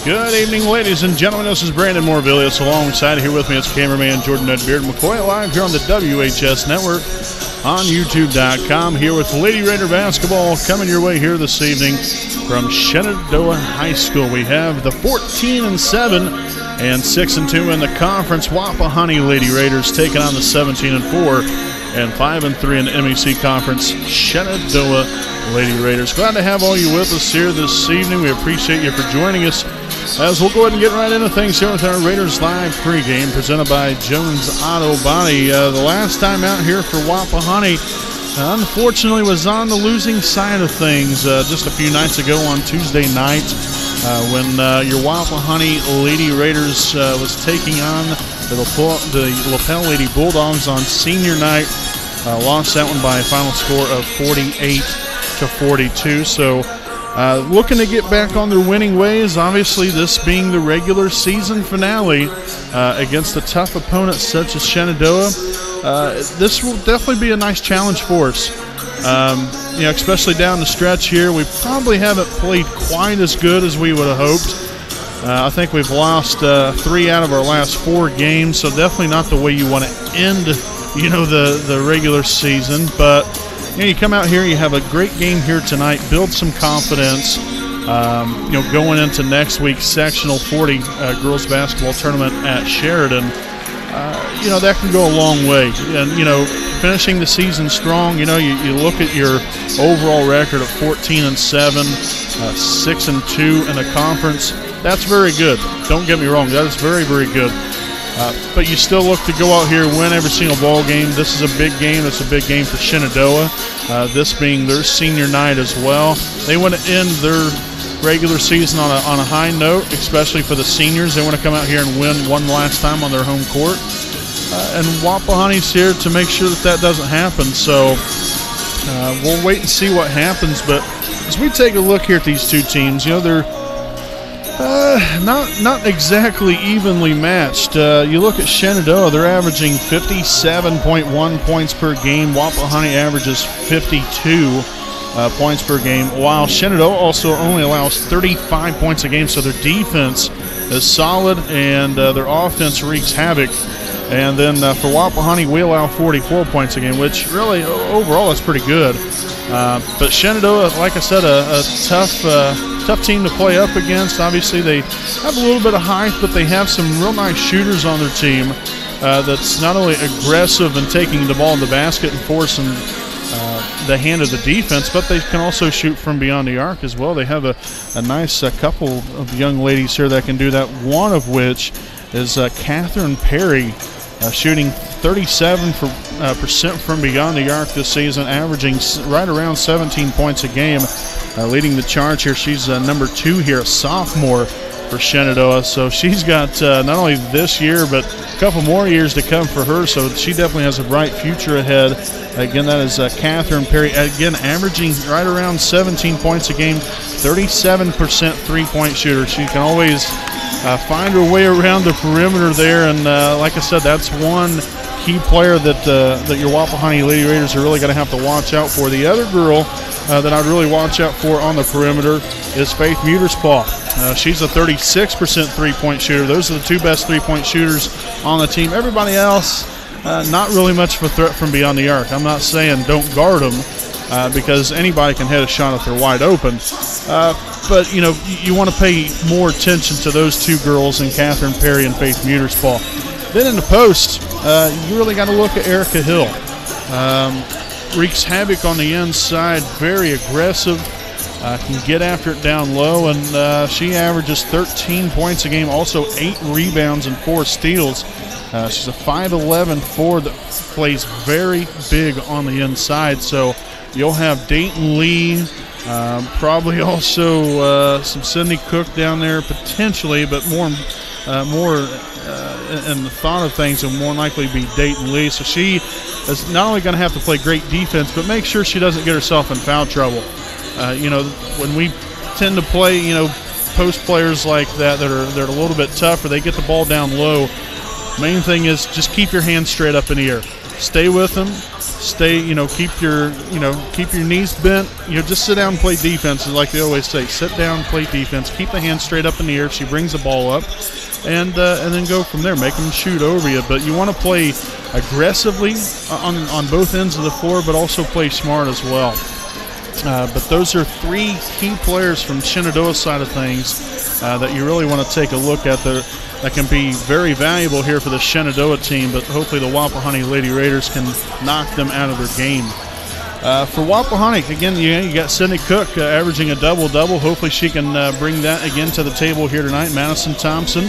Good evening, ladies and gentlemen. This is Brandon Morvillius. Alongside here with me is cameraman Jordan Beard McCoy, live here on the WHS Network on YouTube.com. Here with Lady Raider basketball coming your way here this evening from Shenandoah High School. We have the 14-7 and 6-2 in the conference Wapahani Lady Raiders taking on the 17-4 and 5-3 in the MEC Conference Shenandoah Lady Raiders. Glad to have all you with us here this evening. We appreciate you for joining us as we'll go ahead and get right into things here with our Raiders Live pregame presented by Jones Auto Body. The last time out here for Wapahani, unfortunately, was on the losing side of things just a few nights ago on Tuesday night when your Wapahani Lady Raiders was taking on the Lapel Lady Bulldogs on senior night. Lost that one by a final score of 48-42. So looking to get back on their winning ways, obviously this being the regular season finale against a tough opponent such as Shenandoah. This will definitely be a nice challenge for us. Especially down the stretch here, we probably haven't played quite as good as we would have hoped. I think we've lost 3 out of our last 4 games, so definitely not the way you want to end, the regular season. But you come out here, you have a great game here tonight, build some confidence. Going into next week's sectional 40 girls basketball tournament at Sheridan, that can go a long way. And finishing the season strong, you look at your overall record of 14-7, 6-2 in the conference. That's very good. Don't get me wrong, that is very, very good. But you still look to go out here and win every single ball game. This is a big game. It's a big game for Shenandoah, this being their senior night as well. They want to end their regular season on a high note, especially for the seniors. They want to come out here and win one last time on their home court. And Wapahani's here to make sure that doesn't happen. So we'll wait and see what happens. But as we take a look here at these two teams, they're not exactly evenly matched. You look at Shenandoah, they're averaging 57.1 points per game. Wapahani averages 52 points per game, while Shenandoah also only allows 35 points a game, so their defense is solid and their offense wreaks havoc. And then for Wapahani, we allow 44 points a game, which really, overall, that's pretty good. But Shenandoah, like I said, a tough team to play up against. Obviously, they have a little bit of height, but they have some real nice shooters on their team that's not only aggressive in taking the ball in the basket and forcing the hand of the defense, but they can also shoot from beyond the arc as well. They have a nice couple of young ladies here that can do that, one of which is Catherine Perry, shooting 37% from beyond the arc this season, averaging right around 17 points a game, leading the charge here. She's number 2 here, a sophomore for Shenandoah. So she's got not only this year, but a couple more years to come for her. So she definitely has a bright future ahead. Again, that is Catherine Perry, again, averaging right around 17 points a game, 37% three-point shooter. She can always find her way around the perimeter there. And like I said, that's one key player that your Wapahani Lady Raiders are really going to have to watch out for. The other girl that I'd really watch out for on the perimeter is Faith Muterspaw. She's a 36% three-point shooter. Those are the 2 best three-point shooters on the team. Everybody else, not really much of a threat from beyond the arc. I'm not saying don't guard them because anybody can hit a shot if they're wide open. But, you want to pay more attention to those 2 girls in Catherine Perry and Faith Muterspaw. Then in the post, you really got to look at Erica Hill. Wreaks havoc on the inside, very aggressive, can get after it down low, and she averages 13 points a game, also 8 rebounds and 4 steals. She's a 5'11" forward that plays very big on the inside. So you'll have Dayton Lee, probably also some Sydney Cook down there potentially, but more in the thought of things, will more likely be Dayton Lee. So she is not only going to have to play great defense, but make sure she doesn't get herself in foul trouble. When we tend to play, post players like that are a little bit tougher, they get the ball down low. Main thing is just keep your hands straight up in the air. Stay with them. stay, keep your knees bent. Just sit down and play defense, like they always say. Sit down, play defense. Keep the hands straight up in the air if she brings the ball up, and then go from there. Make them shoot over you. But you want to play aggressively on both ends of the floor, but also play smart as well. But those are three key players from Shenandoah's side of things that you really want to take a look at that can be very valuable here for the Shenandoah team, but hopefully the Wapahani Lady Raiders can knock them out of their game. For Wapahani, again, you got Sydney Cook averaging a double-double. Hopefully she can bring that again to the table here tonight. Madison Thompson,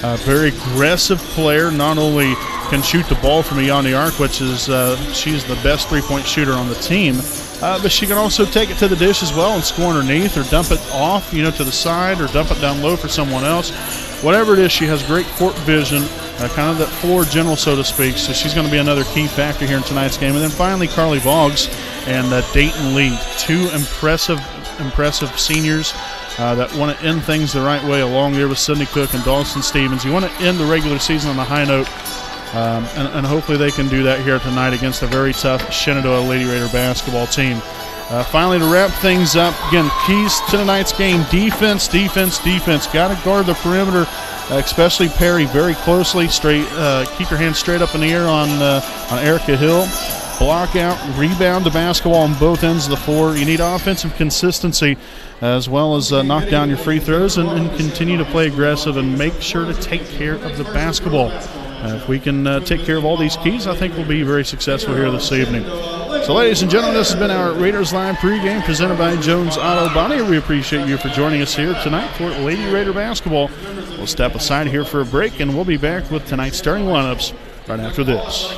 a very aggressive player, not only can shoot the ball from beyond the arc, which is she's the best three-point shooter on the team, but she can also take it to the dish as well and score underneath or dump it off, to the side, or dump it down low for someone else. Whatever it is, she has great court vision, kind of that floor general, so to speak. So she's going to be another key factor here in tonight's game. And then finally, Carly Boggs and Dayton Lee, two impressive seniors that want to end things the right way along there with Sydney Cook and Dawson Stevens. You want to end the regular season on a high note, and hopefully they can do that here tonight against a very tough Shenandoah Lady Raider basketball team. Finally, to wrap things up, again, keys to tonight's game: defense, defense, defense. Got to guard the perimeter, especially Perry, very closely. Keep your hands straight up in the air on Erica Hill. Block out, rebound the basketball on both ends of the floor. You need offensive consistency as well as knock down your free throws and continue to play aggressive and make sure to take care of the basketball. If we can take care of all these keys, I think we'll be very successful here this evening. So, ladies and gentlemen, this has been our Raiders Live pregame presented by Jones Auto Body. We appreciate you for joining us here tonight for Lady Raider basketball. We'll step aside here for a break, and we'll be back with tonight's starting lineups right after this.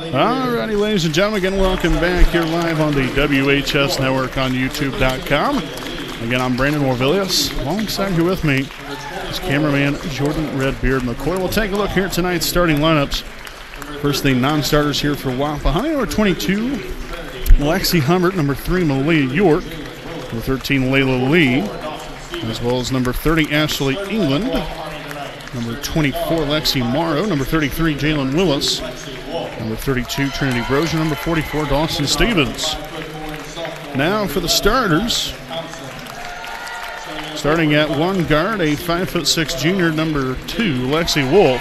Alrighty, ladies and gentlemen, again, welcome back here live on the WHS Network on YouTube.com. Again, I'm Brandon Warvillius. Alongside here with me is cameraman Jordan Redbeard McCoy. We'll take a look here at tonight's starting lineups. First, the non-starters here for Wapahani. Number 22, Lexi Humbert. Number 3, Malia York. Number 13, Layla Lee. As well as number 30, Ashley England. Number 24, Lexi Morrow. Number 33, Jalen Willis. Number 32, Trinity Brozier. Number 44, Dawson Stevens. Now for the starters. Starting at one guard, a 5'6" junior, number 2, Lexi Wolf.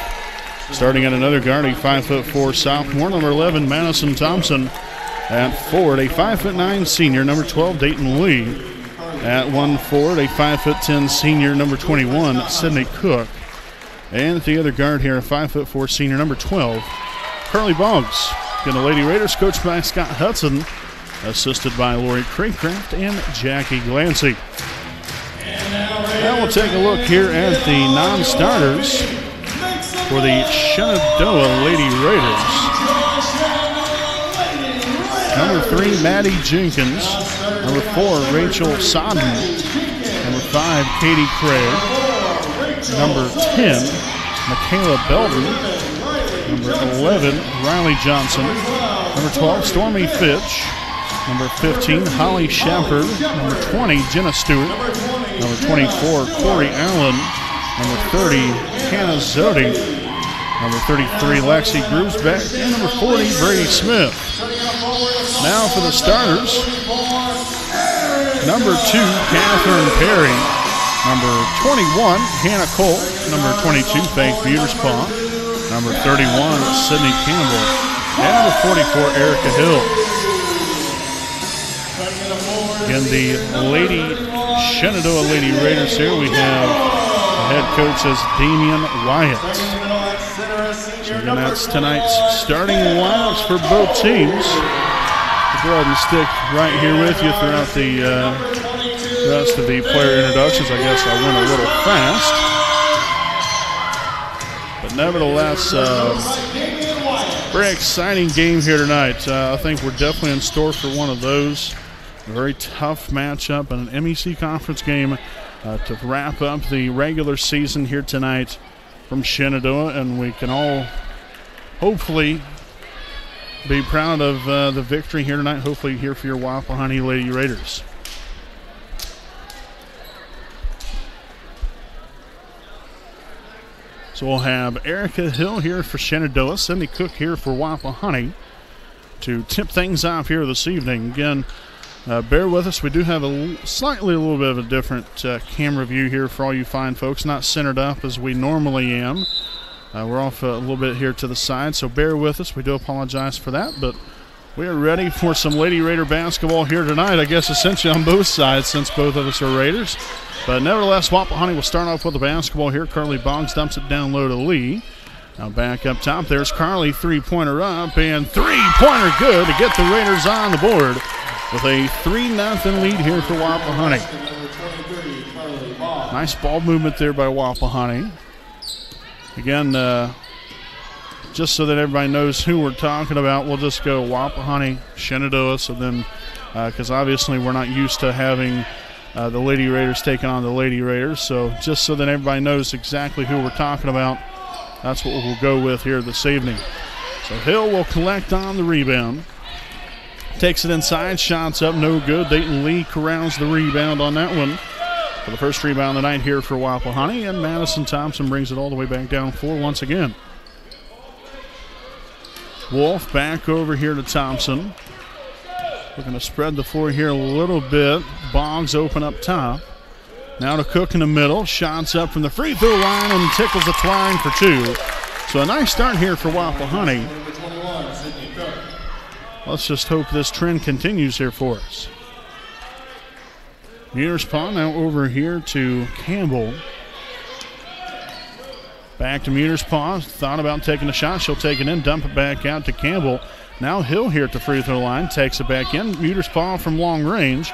Starting at another guard, a 5'4" sophomore, number 11, Madison Thompson. At forward, a 5'9" senior, number 12, Dayton Lee. At 1 forward, a 5'10" senior, number 21, Sydney Cook. And at the other guard here, a 5'4" senior, number 12, Carly Boggs. Again, the Lady Raiders coached by Scott Hudson, assisted by Lori Craycraft and Jackie Glancy. Now we'll take a look here at the non-starters for the Shenandoah Lady Raiders. Number 3, Maddie Jenkins. Number 4, Rachel Sodden. Number 5, Katie Craig. Number 10, Michaela Belton. Number 11, Riley Johnson. Number 12, Stormy Fitch. Number 15, Holly Shepard. Number 20, Jenna Stewart. Number 24, Corey Allen. Number 30, Hannah Zodi. Number 33, Lexi Groovesbeck. And number 40, Brady Smith. Now for the starters. Number 2, Catherine Perry. Number 21, Hannah Cole. Number 22, Faith Buterspaw. Number 31, Sydney Campbell. And number 44, Erica Hill. In the Shenandoah Lady Raiders here, we have the head coach as Damian Wyatt. So again, that's tonight's starting lineups for both teams. I'll go ahead and stick right here with you throughout the rest of the player introductions. I guess I went a little fast. But nevertheless, very exciting game here tonight. I think we're definitely in store for one of those. A very tough matchup and an MEC conference game to wrap up the regular season here tonight from Shenandoah. And we can all hopefully be proud of the victory here tonight. Hopefully here for your Wapahani Lady Raiders. So we'll have Erica Hill here for Shenandoah, Cindy Cook here for Wapahani to tip things off here this evening. Again, bear with us. We do have a little bit of a different camera view here for all you fine folks. Not centered up as we normally am. We're off a little bit here to the side, so bear with us. We do apologize for that, but we are ready for some Lady Raider basketball here tonight. I guess essentially on both sides since both of us are Raiders. But nevertheless, Wapahani will start off with the basketball here. Carly Boggs dumps it down low to Lee. Now back up top, there's Carly, three-pointer up, and three-pointer good to get the Raiders on the board with a 3-0 lead here for Wapahani. Nice ball movement there by Wapahani. Again, just so that everybody knows who we're talking about, we'll just go Wapahani, Shenandoah, so then, because obviously we're not used to having the Lady Raiders taking on the Lady Raiders, so just so that everybody knows exactly who we're talking about, that's what we'll go with here this evening. So Hill will collect on the rebound. Takes it inside, shots up, no good. Dayton Lee corrals the rebound on that one. For the first rebound of the night here for Wapahani, and Madison Thompson brings it all the way back down floor once again. Wolf back over here to Thompson. Looking to spread the floor here a little bit. Boggs open up top. Now to Cook in the middle. Shots up from the free throw line and tickles the twine for two. So a nice start here for Wapahani. Let's just hope this trend continues here for us. Muterspaw now over here to Campbell. Back to Muterspaw. Thought about taking a shot. She'll take it in, dump it back out to Campbell. Now Hill here at the free throw line. Takes it back in. Muterspaw from long range.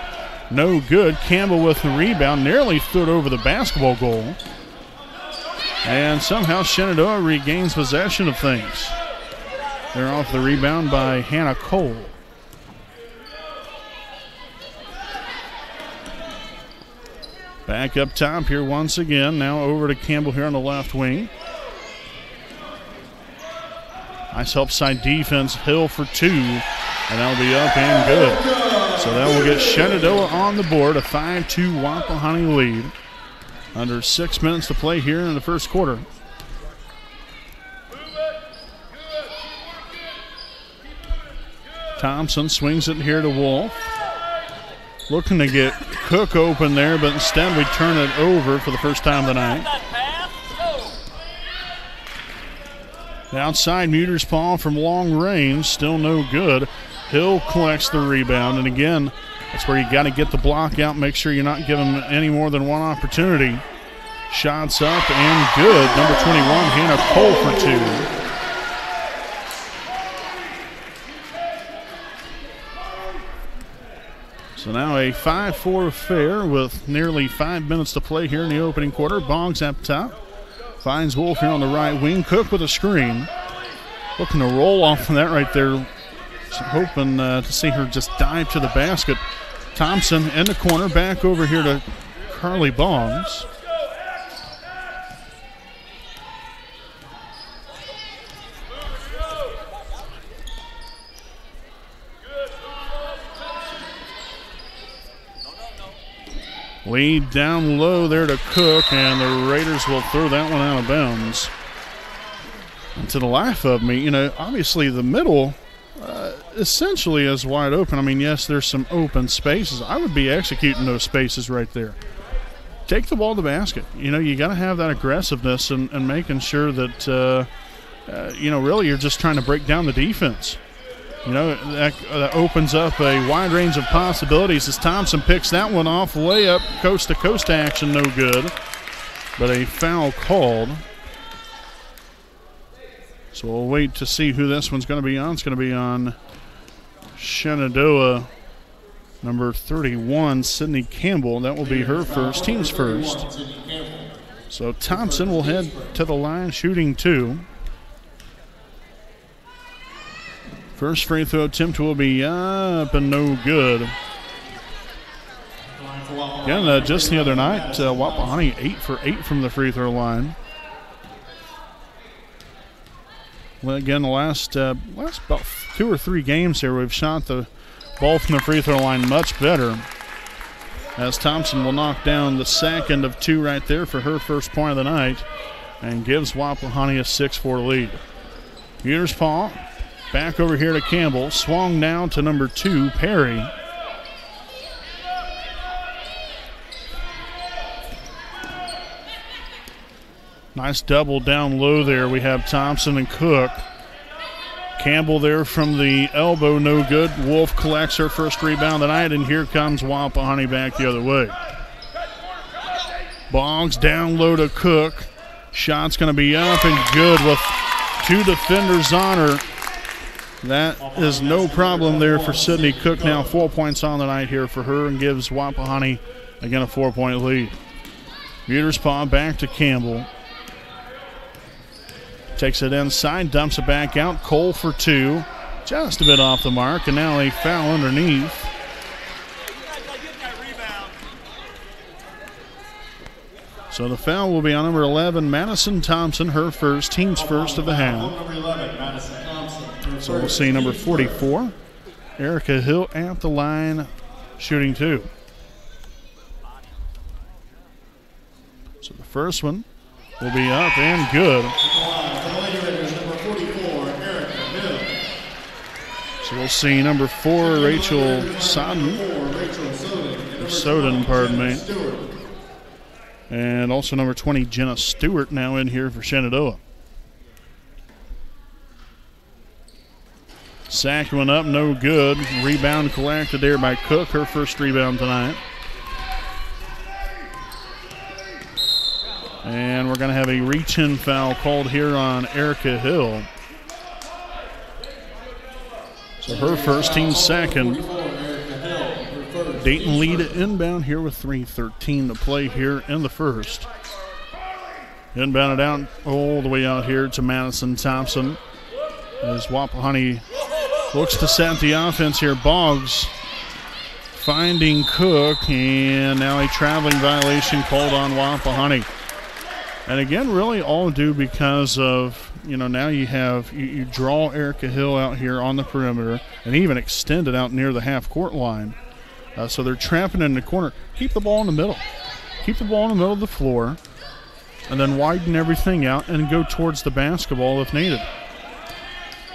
No good. Campbell with the rebound. Nearly threw it over the basketball goal. And somehow Shenandoah regains possession of things. They're off the rebound by Hannah Cole. Back up top here once again. Now over to Campbell here on the left wing. Nice help side defense. Hill for two. And that'll be up and good. So that will get Shenandoah on the board. A 5-2 Wapahani lead. Under 6 minutes to play here in the first quarter. Thompson swings it here to Wolf. Looking to get Cook open there, but instead we turn it over for the first time tonight. The outside Muterspaw from long range, still no good. Hill collects the rebound, and again, that's where you got to get the block out, make sure you're not giving them any more than one opportunity. Shots up and good. Number 21, Hannah Cole for 2. So now a 5-4 affair with nearly 5 minutes to play here in the opening quarter. Boggs up top. Finds Wolf here on the right wing. Cook with a screen. Looking to roll off of that right there. Hoping to see her just dive to the basket. Thompson in the corner. Back over here to Carly Boggs. Lead down low there to Cook, and the Raiders will throw that one out of bounds. And to the life of me, obviously the middle essentially is wide open. I mean, yes, there's some open spaces. I would be executing those spaces right there. Take the ball to the basket. You got to have that aggressiveness and making sure that, really you're just trying to break down the defense. That opens up a wide range of possibilities as Thompson picks that one off. Layup, coast-to-coast action, no good. But a foul called. So we'll wait to see who this one's going to be on. It's going to be on Shenandoah, number 31, Sydney Campbell. That will be her first, team's first. So Thompson will head to the line, shooting 2. First free throw attempt will be up and no good. Again, just the other night, Wapahani 8 for 8 from the free throw line. Well, again, the last about 2 or 3 games here, we've shot the ball from the free throw line much better. As Thompson will knock down the second of 2 right there for her first point of the night and gives Wapahani a 6-4 lead. Here's Paul. Back over here to Campbell. Swung down to number 2, Perry. Nice double down low there. We have Thompson and Cook. Campbell there from the elbow, no good. Wolf collects her first rebound tonight, and here comes Wapahani back the other way. Boggs down low to Cook. Shot's going to be up and good with 2 defenders on her. That is no problem there for Sydney Cook. Now 4 points on the night here for her and gives Wapahani, again, a 4-point lead. Muterspaw back to Campbell. Takes it inside, dumps it back out. Cole for 2. Just a bit off the mark, and now a foul underneath. So the foul will be on number 11, Madison Thompson, her first, team's first of the half. So we'll see number 44, Erica Hill at the line, shooting 2. So the first one will be up and good. So we'll see number 4, Rachel Soden, or Soden, pardon me. And also number 20, Jenna Stewart, now in here for Shenandoah. Sacked one up, no good. Rebound collected there by Cook, her first rebound tonight. And we're going to have a reach-in foul called here on Erica Hill. So her first, team second. Dayton lead inbound here with 3:13 to play here in the first. Inbounded out all the way out here to Madison Thompson as Wapahani looks to set the offense here. Boggs finding Cook, and now a traveling violation called on Wapahani. And again, really all due because of, now you draw Erica Hill out here on the perimeter and even extend it out near the half-court line. So they're trapping in the corner. Keep the ball in the middle. Keep the ball in the middle of the floor, and then widen everything out and go towards the basketball if needed.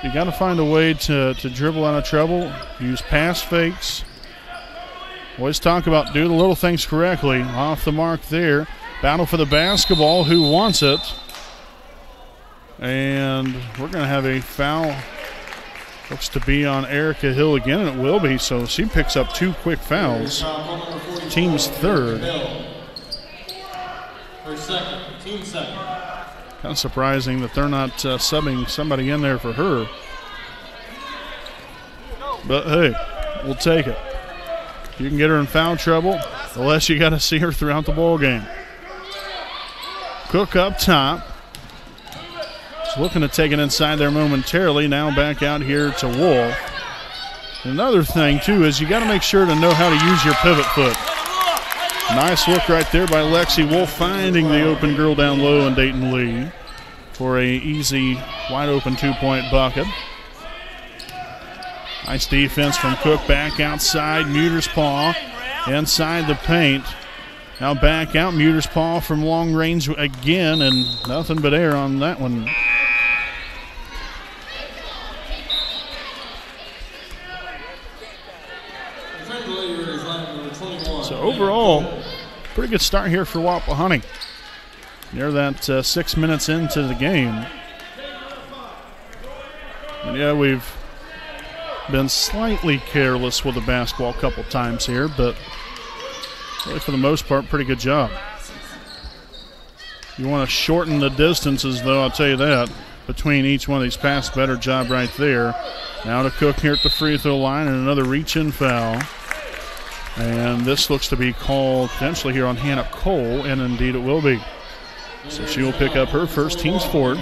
You got to find a way to dribble out of trouble, use pass fakes. Always talk about do the little things correctly. Off the mark there. Battle for the basketball. Who wants it? And we're going to have a foul. Looks to be on Erica Hill again, and it will be. So she picks up 2 quick fouls. Team's third. Kind of surprising that they're not subbing somebody in there for her. But hey, we'll take it. If you can get her in foul trouble, the less you got to see her throughout the ball game. Cook up top. She's looking to take it inside there momentarily. Now back out here to Wolf. Another thing, too, is you got to make sure to know how to use your pivot foot. Nice look right there by Lexi Wolf, finding the open girl down low in Dayton Lee for a easy, wide-open two-point bucket. Nice defense from Cook back outside. Muter's paw inside the paint. Now back out. Muter's paw from long range again, and nothing but air on that one. So overall, pretty good start here for Wapahani. Near that 6 minutes into the game. And yeah, we've been slightly careless with the basketball a couple times here, but really for the most part, pretty good job. You want to shorten the distances, though, I'll tell you that, between each one of these passes. Better job right there. Now to Cook here at the free throw line, and another reach-in foul. And this looks to be called potentially here on Hannah Cole, and indeed it will be. So she will pick up her first, team's fourth.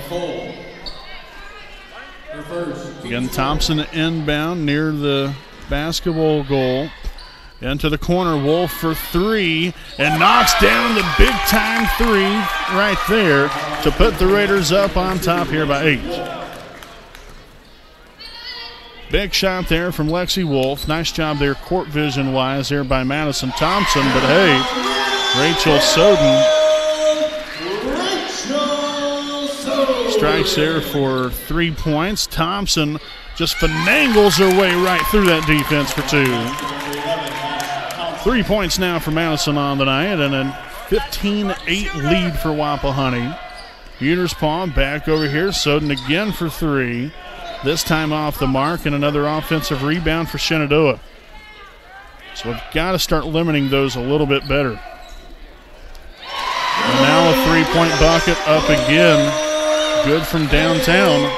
Again, Thompson inbound near the basketball goal. Into the corner, Wolf for three, and knocks down the big-time three right there to put the Raiders up on top here by 8. Big shot there from Lexi Wolf. Nice job there court vision-wise there by Madison Thompson, but hey, Rachel Soden strikes there for 3 points. Thompson just finagles her way right through that defense for 2. 3 points now for Madison on the night, and a 15-8 lead for Wapahani. Muter's paw back over here. Soden again for 3. This time off the mark, and another offensive rebound for Shenandoah. So we've got to start limiting those a little bit better. And now a 3-point bucket up again. Good from downtown.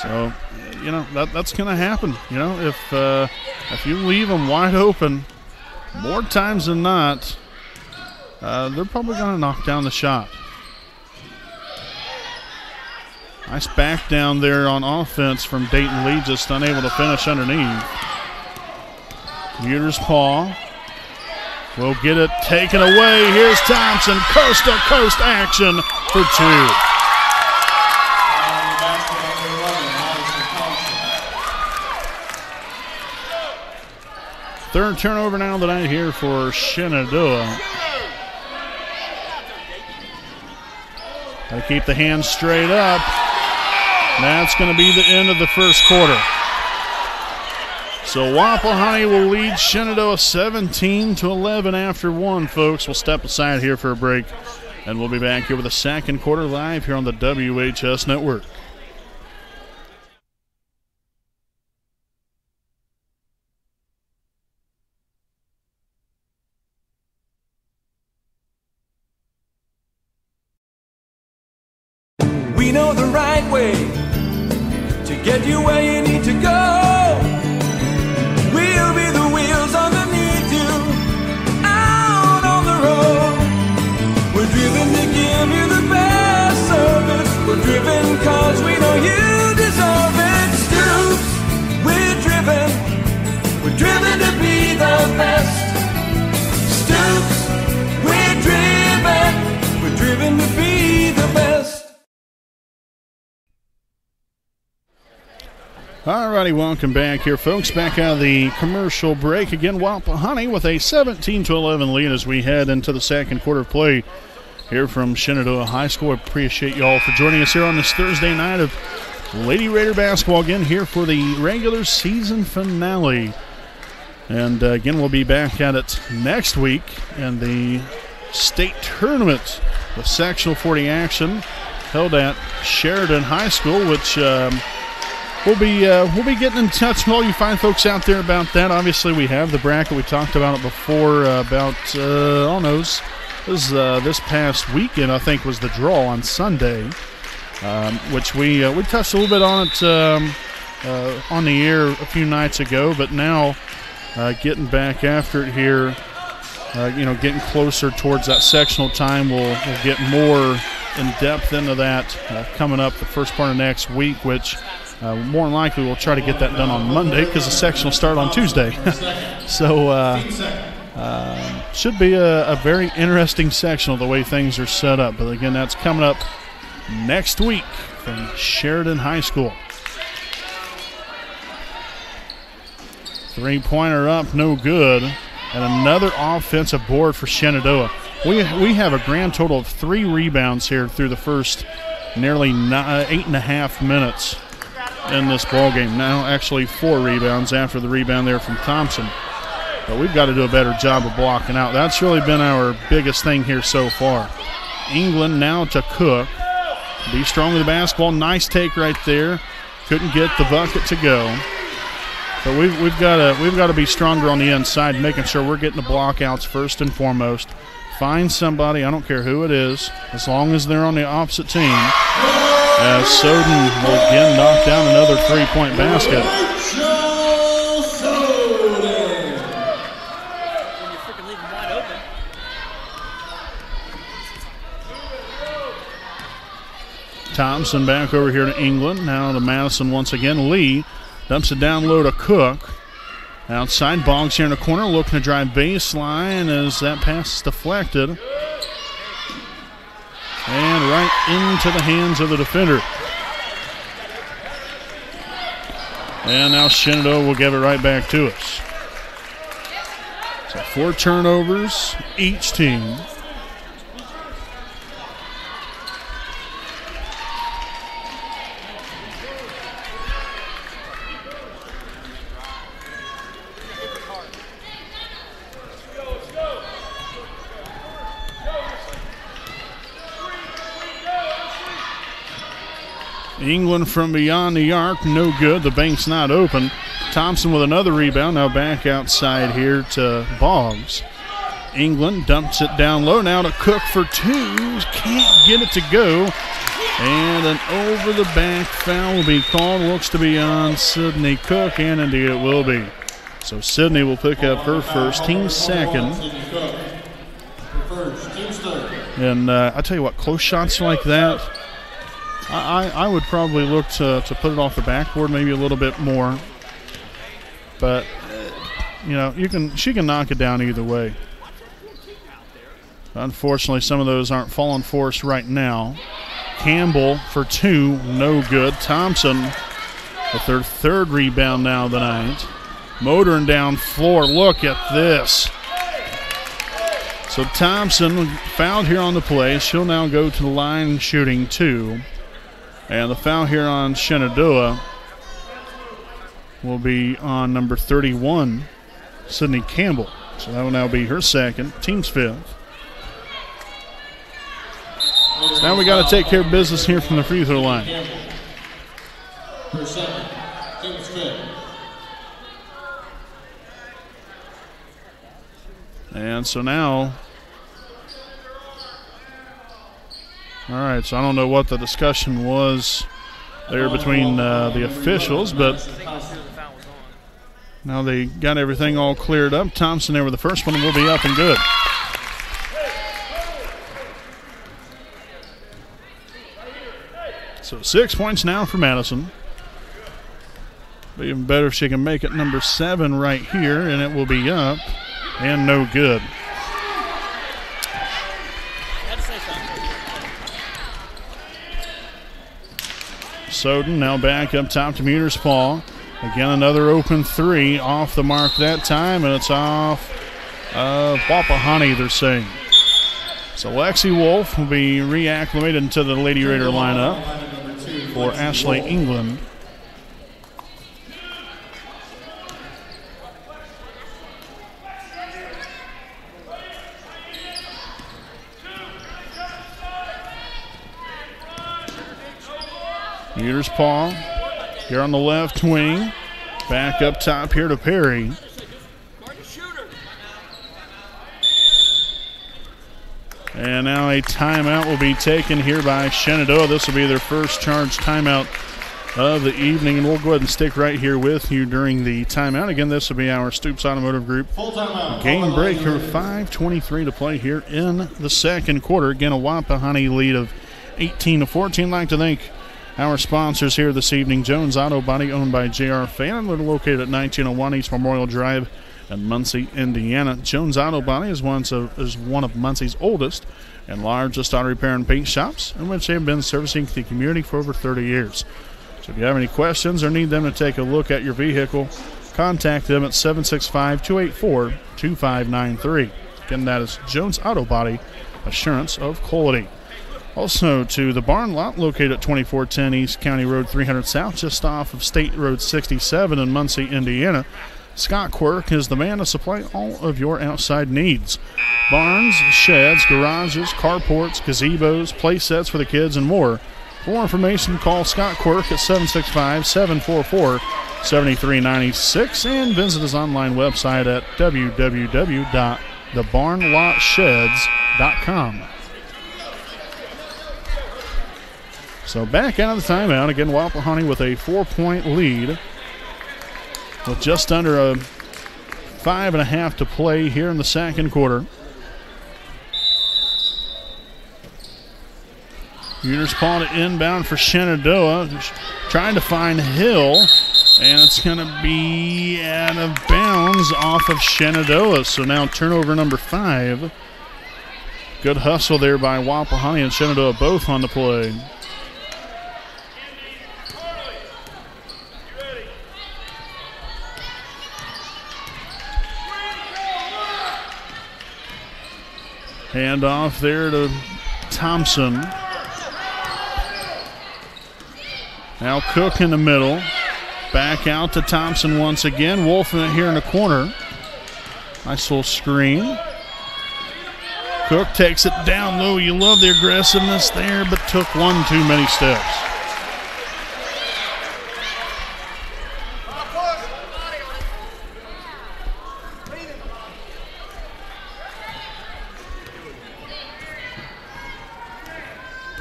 So, you know, that's going to happen. You know, if you leave them wide open, more times than not, they're probably going to knock down the shot. Nice back down there on offense from Dayton Lee, just unable to finish underneath. Muter's paw will get it taken away. Here's Thompson, coast-to-coast action for 2. Third turnover now tonight here for Shenandoah. Got to keep the hands straight up. That's going to be the end of the first quarter. So Wapahani will lead Shenandoah 17-11 after 1, folks. We'll step aside here for a break, and we'll be back here with the second quarter live here on the WHS Network. We know the right way to get you where you need to go. We'll be the wheels underneath you, out on the road. We're driven to give you the best service. We're driven cause we know you deserve it. Stoops, we're driven to be the best. Stoops, we're driven to be the best. Alrighty, welcome back here, folks. Back out of the commercial break. Again, Wapahani with a 17-11 lead as we head into the second quarter of play here from Shenandoah High School. I appreciate you all for joining us here on this Thursday night of Lady Raider basketball. Again, here for the regular season finale. And again, we'll be back at it next week in the state tournament with sectional 40 action held at Sheridan High School, which we'll be getting in touch with all you fine folks out there about that. Obviously, we have the bracket. We talked about it before. This past weekend, I think, was the draw on Sunday, which we touched a little bit on it on the air a few nights ago. But now, getting back after it here, getting closer towards that sectional time, we'll get more in depth into that coming up the first part of next week, which more than likely we'll try to get that done on Monday because the section will start on Tuesday. So should be a very interesting sectional the way things are set up. But again, that's coming up next week from Sheridan High School. Three-pointer up, no good. And another offensive board for Shenandoah. We have a grand total of 3 rebounds here through the first nearly 8.5 minutes in this ball game. Now actually 4 rebounds after the rebound there from Thompson. But we've got to do a better job of blocking out. That's really been our biggest thing here so far. England now to Cook. Be strong with the basketball. Nice take right there. Couldn't get the bucket to go. But we've got to be stronger on the inside, making sure we're getting the blockouts first and foremost. Find somebody, I don't care who it is, as long as they're on the opposite team. As Soden will again knock down another 3-point basket. Thompson back over here to England. Now to Madison once again. Lee dumps it down low to Cook. Outside, Boggs here in the corner, looking to drive baseline as that pass is deflected. And right into the hands of the defender. And now Shenandoah will give it right back to us. So 4 turnovers each team. England from beyond the arc, no good. The bank's not open. Thompson with another rebound. Now back outside here to Boggs. England dumps it down low now to Cook for 2. Can't get it to go. And an over-the-back foul will be called. Looks to be on Sydney Cook, and indeed it will be. So Sydney will pick up her first, team second. And I tell you what, close shots like that, I would probably look to put it off the backboard maybe a little bit more. But, she can knock it down either way. Unfortunately, some of those aren't falling for us right now. Campbell for 2, no good. Thompson with their 3rd rebound now tonight. Motoring down floor, look at this. So Thompson fouled here on the play. She'll now go to the line shooting 2. And the foul here on Shenandoah will be on number 31, Sydney Campbell. So that will now be her second, team's 5th. So now we got to take care of business here from the free throw line. Her second, team's 5th. And so now, all right, so I don't know what the discussion was there between the officials, but now they got everything all cleared up. Thompson there with the first one will be up and good. So 6 points now for Madison. Be even better if she can make it number 7 right here, and it will be up and no good. Soden now back up top to Muterspaw. Again, another open 3 off the mark that time, and it's off Wapahani, they're saying. So Lexi Wolf will be reacclimated into the Lady Raider lineup for Ashley England. Muterspaw here on the left wing. Back up top here to Perry. And now a timeout will be taken here by Shenandoah. This will be their first charge timeout of the evening, and we'll go ahead and stick right here with you during the timeout. Again, this will be our Stoops Automotive Group game break here, 5:23 to play here in the second quarter. Again, a Wapahani lead of 18-14. I'd like to thank our sponsors here this evening. Jones Auto Body, owned by J.R. Fannin. They're located at 1901 East Memorial Drive in Muncie, Indiana. Jones Auto Body is one of Muncie's oldest and largest auto repair and paint shops, in which they have been servicing the community for over 30 years. So if you have any questions or need them to take a look at your vehicle, contact them at 765-284-2593. Again, that is Jones Auto Body, assurance of quality. Also to the Barn Lot, located at 2410 East County Road 300 South, just off of State Road 67 in Muncie, Indiana. Scott Quirk is the man to supply all of your outside needs. Barns, sheds, garages, carports, gazebos, play sets for the kids, and more. For more information, call Scott Quirk at 765-744-7396 and visit his online website at www.thebarnlotsheds.com. So back out of the timeout. Again, Wapahani with a 4-point lead with just under a 5.5 to play here in the second quarter. Muter's paw to inbound for Shenandoah. Trying to find Hill, and it's going to be out of bounds off of Shenandoah. So now turnover number 5. Good hustle there by Wapahani and Shenandoah both on the play. Hand off there to Thompson. Now Cook in the middle. Back out to Thompson once again. Wolf here in the corner. Nice little screen. Cook takes it down low. You love the aggressiveness there, but took one too many steps.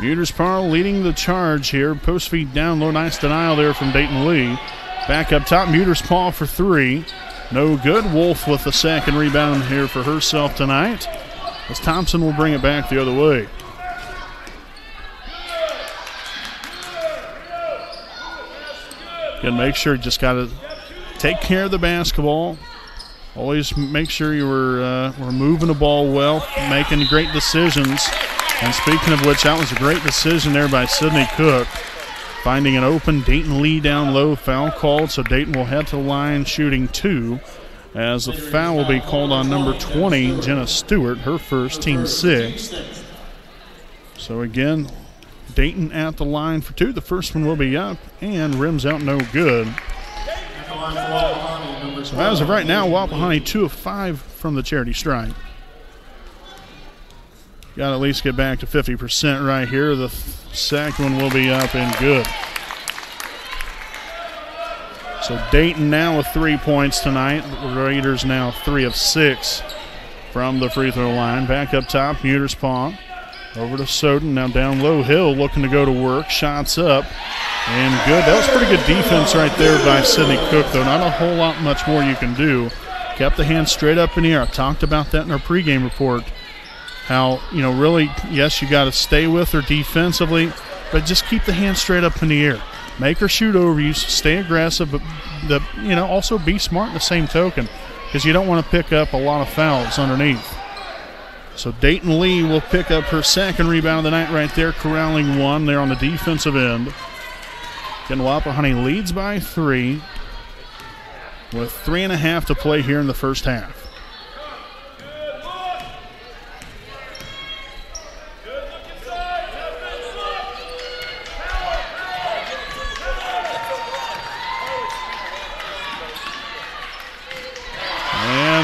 Muter's Parle leading the charge here. Post feed down low. Nice denial there from Dayton Lee. Back up top. Muter's Paw for 3. No good. Wolf with the second rebound here for herself tonight, as Thompson will bring it back the other way. Again, make sure you just got to take care of the basketball. Always make sure you were moving the ball well, making great decisions. And speaking of which, that was a great decision there by Sydney Cook. Finding an open Dayton Lee down low, foul called, so Dayton will head to the line shooting 2, as the foul will be called on number 20, Jenna Stewart, her first, team 6. So again, Dayton at the line for 2. The first one will be up and rims out no good. So as of right now, Wapahani 2 of 5 from the charity stripe. Got to at least get back to 50% right here. The second one will be up and good. So Dayton now with 3 points tonight. The Raiders now 3 of 6 from the free throw line. Back up top, Muter's Paw. Over to Soden. Now down low. Hill looking to go to work. Shots up and good. That was pretty good defense right there by Sydney Cook, though. Not a whole lot much more you can do. Kept the hand straight up in the air. I talked about that in our pregame report. How, really, yes, you got to stay with her defensively, but just keep the hand straight up in the air. Make her shoot over you, stay aggressive, but, also be smart in the same token, because you don't want to pick up a lot of fouls underneath. So Dayton Lee will pick up her second rebound of the night right there, corralling one there on the defensive end. Again, Wapahani leads by 3 with 3.5 to play here in the first half.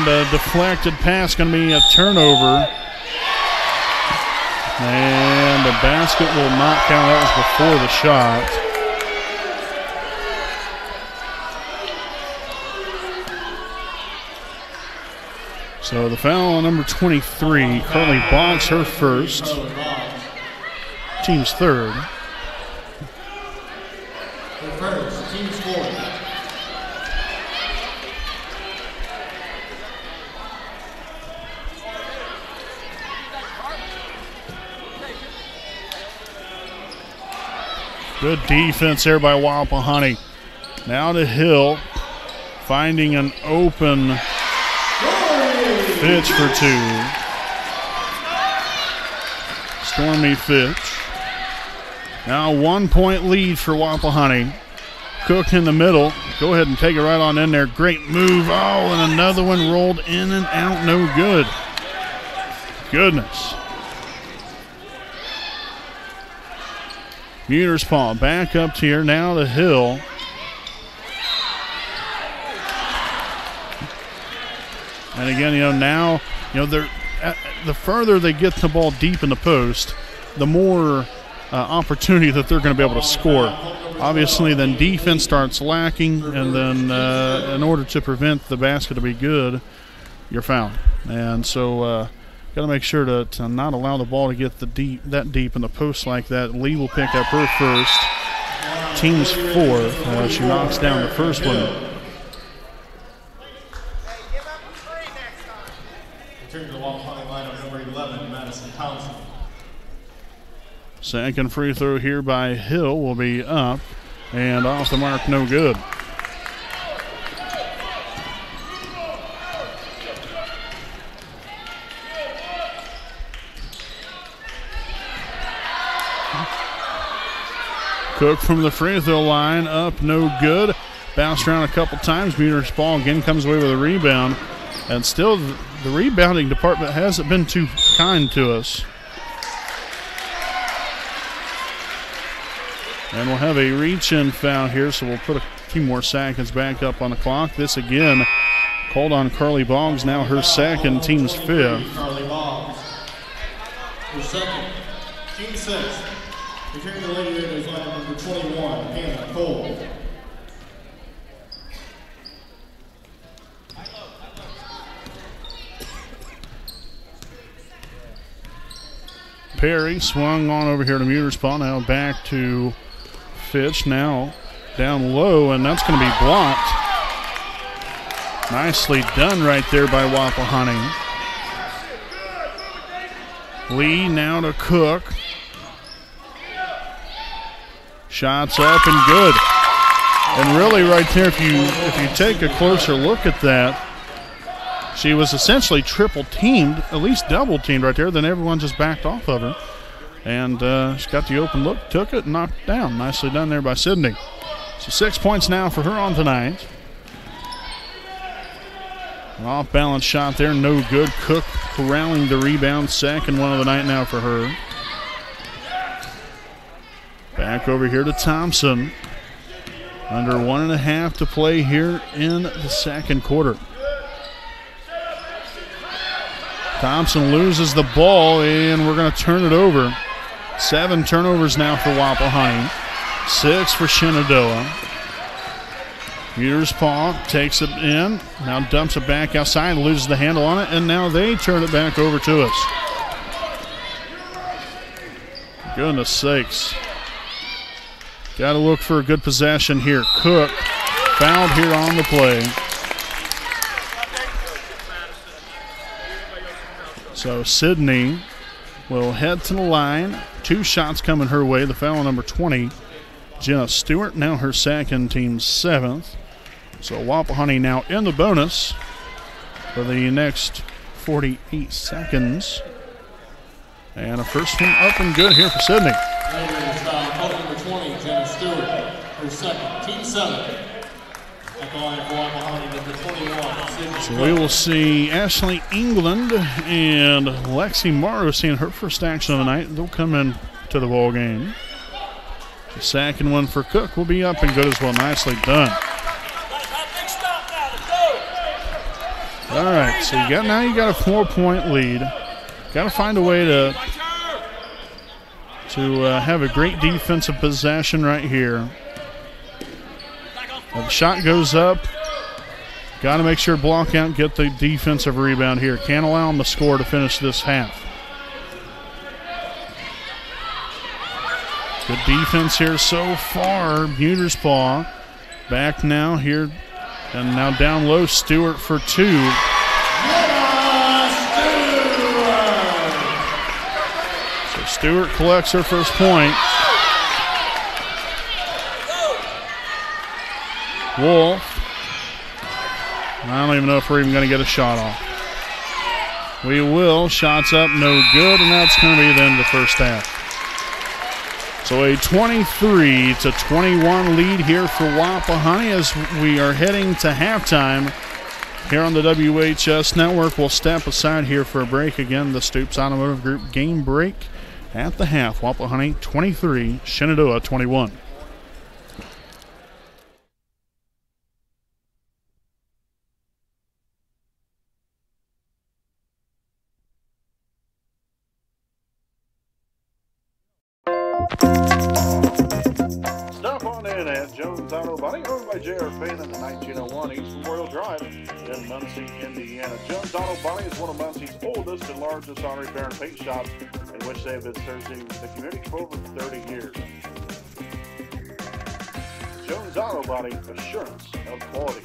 A deflected pass, going to be a turnover. And the basket will not count. That was before the shot. So the foul on number 23. Carly Boggs, her first. Team's third. Her first, team's fourth. Good defense there by Wapahani. Now to Hill, finding an open Fitch for two. Stormy Fitch. Now a 1-point lead for Wapahani. Cook in the middle. Go ahead and take it right on in there. Great move. Oh, and another one rolled in and out. No good. Goodness. Muterspaw back up here. Now to Hill. And again, now, they're the further they get the ball deep in the post, the more opportunity that they're going to be able to score. Obviously, then defense starts lacking, and then in order to prevent the basket to be good, you're fouled. And so, got to make sure to not allow the ball to get that deep in the post like that. Lee will pick up her first. Team's fourth. She knocks down the first one. Return to the Wapahani lineup, number 11, Madison Townsend. Second free throw here by Hill will be up and off the mark, no good. Cook from the free throw line, up, no good. Bounced around a couple times. Muterspaw again comes away with a rebound. And still, the rebounding department hasn't been too kind to us. And we'll have a reach-in foul here, so we'll put a few more seconds back up on the clock. This again called on Carly Boggs, now her second, team's fifth. Carly Boggs. Her second, team sixth. Returning to Lady Raiders lineup, number 21, Hannah Cole. Perry swung on over here to Muterspaw. Now back to Fitch. Now down low, and that's going to be blocked. Nicely done right there by Wapahani. Lee now to Cook. Shots up and good. And really right there, if you take a closer look at that, she was essentially triple teamed, at least double teamed right there. Then everyone just backed off of her. And she got the open look, took it, knocked down. Nicely done there by Sydney. So 6 points now for her on tonight. An off-balance shot there, no good. Cook corralling the rebound, second one of the night now for her. Back over here to Thompson. Under 1.5 to play here in the second quarter. Thompson loses the ball, and we're going to turn it over. 7 turnovers now for Wapahani. 6 for Shenandoah. Muterspaw takes it in. Now dumps it back outside, loses the handle on it, and now they turn it back over to us. Goodness sakes. Got to look for a good possession here. Cook fouled here on the play. So Sydney will head to the line. 2 shots coming her way. The foul on number 20, Jenna Stewart, now her second, team's 7th. So Wapahani now in the bonus for the next 48 seconds. And a first one up and good here for Sydney. Foul number 20, Jenna Stewart, her second, team 7. At the line for Wapahani, number 21. So we will see Ashley England and Lexi Morrow seeing her first action of the night. They'll come in to the ball game. The second one for Cook will be up and good as well. Nicely done. All right, so you got a 4-point lead. Got to find a way to have a great defensive possession right here. The shot goes up. Got to make sure block out, get the defensive rebound here. Can't allow them to score to finish this half. Good defense here so far. Muterspaw back now here. And now down low, Stewart for two. So Stewart collects her first point. Wolf. I don't even know if we're even going to get a shot off. We will. Shots up, no good, and that's going to be the end of the first half. So a 23-21 lead here for Wapahani as we are heading to halftime here on the WHS Network. We'll step aside here for a break. Again, the Stoops Automotive Group game break at the half. Wapahani 23, Shenandoah 21. Stop on in at Jones Auto Body, owned by J.R. Fain in the 1901 East Memorial Drive in Muncie, Indiana. Jones Auto Body is one of Muncie's oldest and largest auto repair and paint shops, in which they have been serving the community for over 30 years. Jones Auto Body, assurance of quality.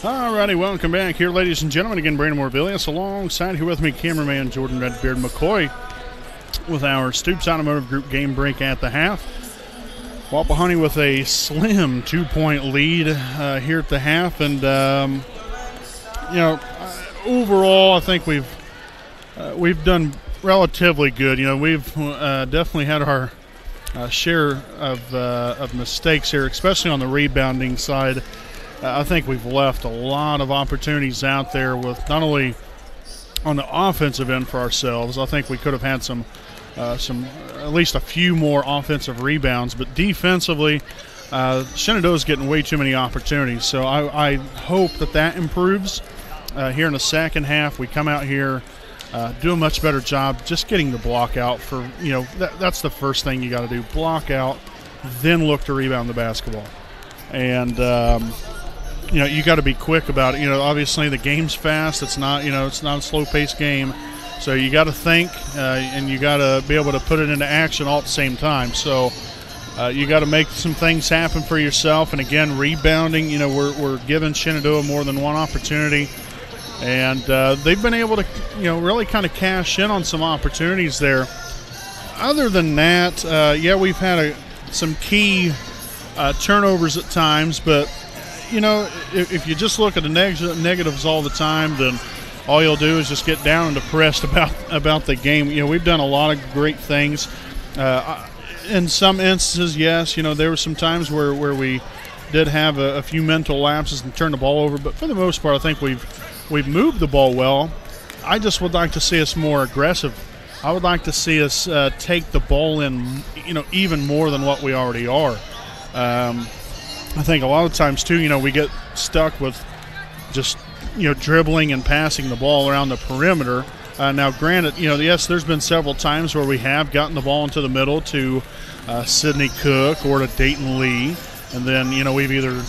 Alrighty, welcome back here, ladies and gentlemen. Again, Brandon Morbilius alongside here with me, cameraman Jordan Redbeard McCoy with our Stoops Automotive Group game break at the half. Wapahani with a slim 2-point lead here at the half, and overall, I think we've done relatively good. We've definitely had our share of mistakes here, especially on the rebounding side. I think we've left a lot of opportunities out there with not only on the offensive end for ourselves. I think we could have had some at least a few more offensive rebounds, but defensively, Shenandoah's getting way too many opportunities. So I hope that improves here in the second half. We come out here, do a much better job just getting the block out for, that's the first thing you got to do. Block out, then look to rebound the basketball. And, you got to be quick about it. Obviously the game's fast. It's not, it's not a slow-paced game. So you got to think, and you got to be able to put it into action all at the same time. So you got to make some things happen for yourself. And, again, rebounding, we're giving Shenandoah more than one opportunity. And they've been able to, really kind of cash in on some opportunities there. Other than that, we've had some key turnovers at times. But, if you just look at the negatives all the time, then all you'll do is just get down and depressed about the game. We've done a lot of great things. In some instances, yes, there were some times where we did have a few mental lapses and turned the ball over. But for the most part, I think we've moved the ball well. I just would like to see us more aggressive. I would like to see us take the ball in, even more than what we already are. I think a lot of times, too, we get stuck with just, dribbling and passing the ball around the perimeter. Now, granted, yes, there's been several times where we have gotten the ball into the middle to Sydney Cook or to Dayton Lee, and then, we've either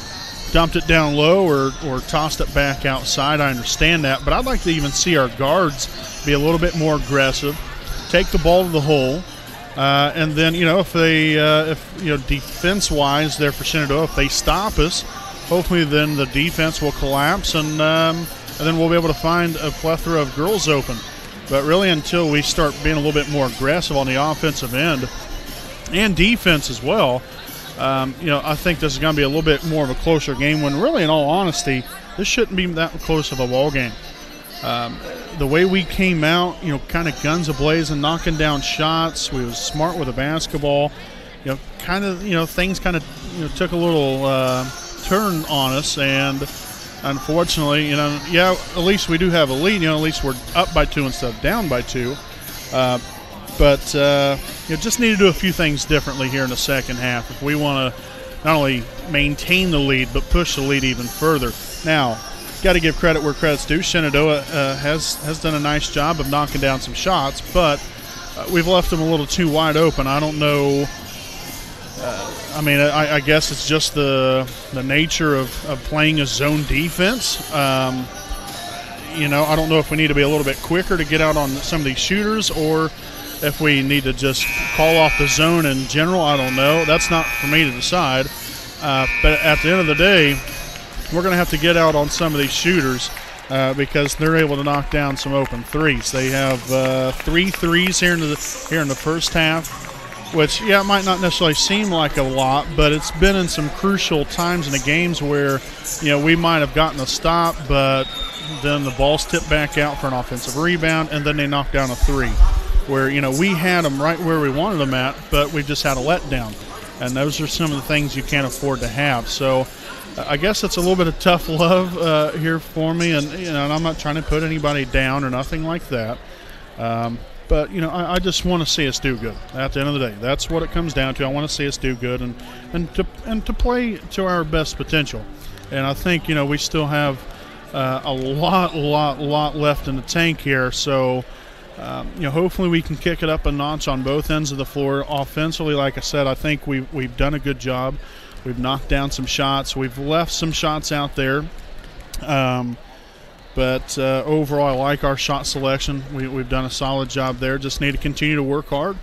dumped it down low or tossed it back outside. I understand that, but I'd like to even see our guards be a little bit more aggressive, take the ball to the hole, and then, if defense-wise there for Shenandoah, if they stop us, hopefully then the defense will collapse and then we'll be able to find a plethora of girls open. But really until we start being a little bit more aggressive on the offensive end and defense as well, I think this is going to be a little bit more of a closer game when really, in all honesty, this shouldn't be that close of a ball game. The way we came out, kind of guns a-blazing, knocking down shots, we was smart with the basketball, things kind of, took a little turn on us, and unfortunately, at least we do have a lead, at least we're up by 2 instead of down by 2. But just need to do a few things differently here in the second half if we want to not only maintain the lead but push the lead even further. Now, got to give credit where credit's due. Shenandoah has done a nice job of knocking down some shots, but we've left them a little too wide open. I don't know. I guess it's just the nature of playing a zone defense. I don't know if we need to be a little bit quicker to get out on some of these shooters or if we need to just call off the zone in general. I don't know. That's not for me to decide. But at the end of the day, we're going to have to get out on some of these shooters because they're able to knock down some open threes. They have 3 threes here in the first half, which, it might not necessarily seem like a lot, but it's been in some crucial times in the games where, we might have gotten a stop, but then the ball's tipped back out for an offensive rebound, and then they knock down a 3, where, we had them right where we wanted them at, but we just had a letdown. And those are some of the things you can't afford to have. So I guess it's a little bit of tough love here for me, and, and I'm not trying to put anybody down or nothing like that. But, I just want to see us do good at the end of the day. That's what it comes down to. I want to see us do good and to play to our best potential. And I think, we still have a lot left in the tank here. So, hopefully we can kick it up a notch on both ends of the floor. Offensively, like I said, I think we've done a good job. We've knocked down some shots. We've left some shots out there. But overall, I like our shot selection. We've done a solid job there. Just need to continue to work hard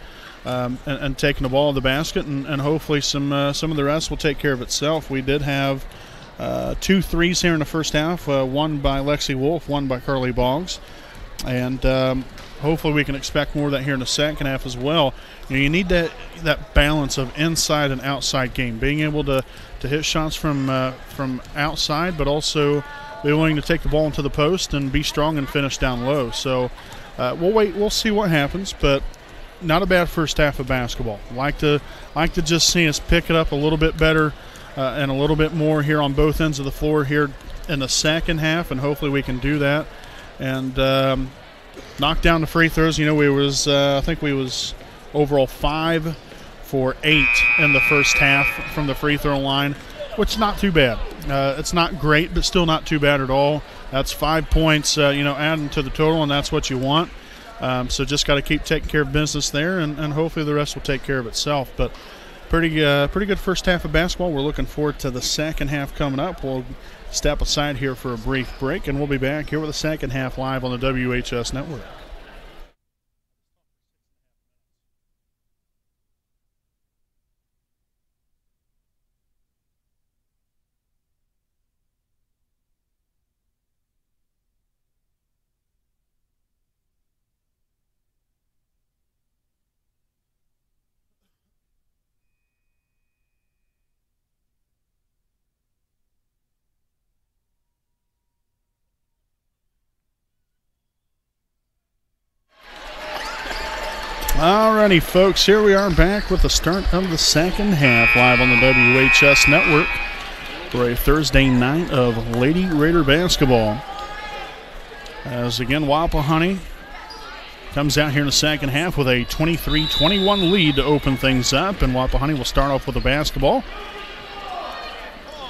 and taking the ball in the basket, and hopefully some of the rest will take care of itself. We did have 2 threes here in the first half, one by Lexi Wolf, one by Carly Boggs. And hopefully we can expect more of that here in the second half as well. You need that balance of inside and outside game, being able to hit shots from outside, but also be willing to take the ball into the post and be strong and finish down low. So we'll see what happens, but not a bad first half of basketball. Like to just see us pick it up a little bit better and a little bit more here on both ends of the floor here in the second half, and hopefully we can do that and knock down the free throws. I think we was overall 5 for 8 in the first half from the free throw line, which is not too bad. It's not great, but still not too bad at all. That's 5 points, adding to the total, and that's what you want. So just got to keep taking care of business there, and hopefully the rest will take care of itself. But pretty good first half of basketball. We're looking forward to the second half coming up. We'll step aside here for a brief break, and we'll be back here with the second half live on the WHS Network. Alrighty, folks, here we are back with the start of the second half live on the WHS Network for a Thursday night of Lady Raider basketball. As again, Wapahani comes out here in the second half with a 23-21 lead to open things up, and Wapahani will start off with the basketball.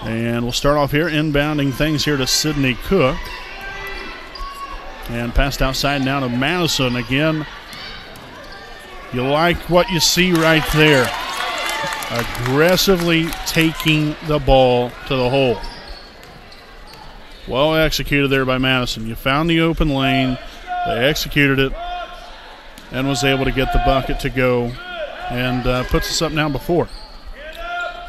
And we'll start off here inbounding things here to Sydney Cook. And passed outside now to Madison again. You like what you see right there. Aggressively taking the ball to the hole. Well executed there by Madison. You found the open lane. They executed it and was able to get the bucket to go and puts us up now before.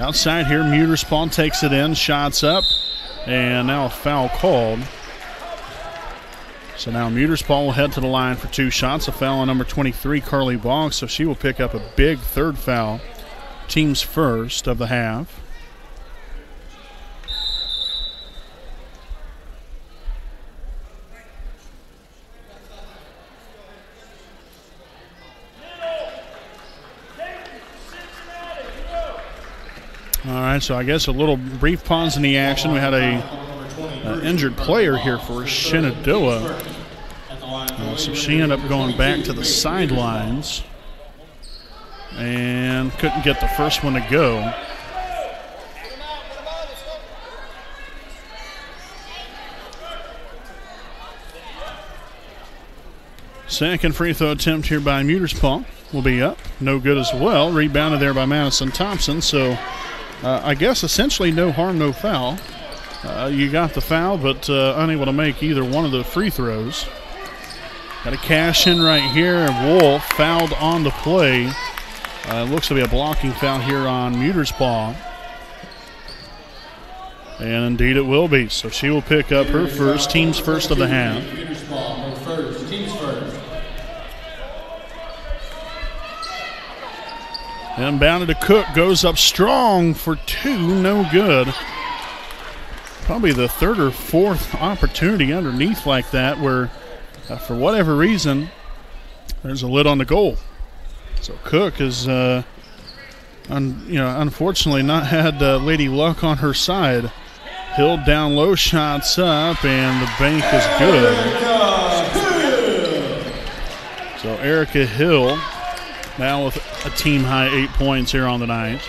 Outside here, Muterspawn takes it in, shots up, and now a foul called. So now Muterspawn will head to the line for 2 shots. A foul on number 23, Carly Boggs, so she will pick up a big third foul. Team's first of the half. All right, so I guess a little brief pause in the action. We had a injured player here for Shenandoah. So she ended up going back to the sidelines and couldn't get the first one to go. Second free throw attempt here by Muterspawn will be up. No good as well. Rebounded there by Madison Thompson. So I guess essentially no harm, no foul. You got the foul, but unable to make either one of the free throws. Got a cash in right here. Wolf fouled on the play. Looks to be a blocking foul here on Muterspaw. And indeed it will be. So she will pick up her first, team's first of the half. Inbounded to Cook, goes up strong for 2, no good. Probably the third or fourth opportunity underneath like that where, for whatever reason, there's a lid on the goal. So Cook has, unfortunately not had Lady Luck on her side. Hill down low, shots up, and the bank is good. So Erica Hill now with a team-high 8 points here on the night.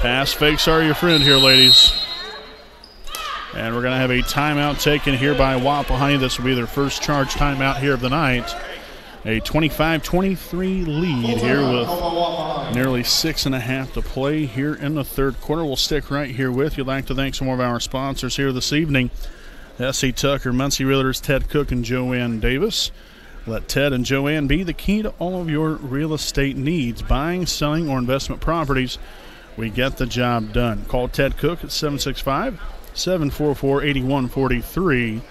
Pass fakes are your friend here, ladies. And we're going to have a timeout taken here by Wapahani. This will be their first charge timeout here of the night. A 25-23 lead here with nearly 6.5 to play here in the third quarter. We'll stick right here with you. I'd like to thank some more of our sponsors here this evening. S.C. Tucker, Muncie Realtors, Ted Cook, and Joanne Davis. Let Ted and Joanne be the key to all of your real estate needs, buying, selling, or investment properties. We get the job done. Call Ted Cook at 765-744-8143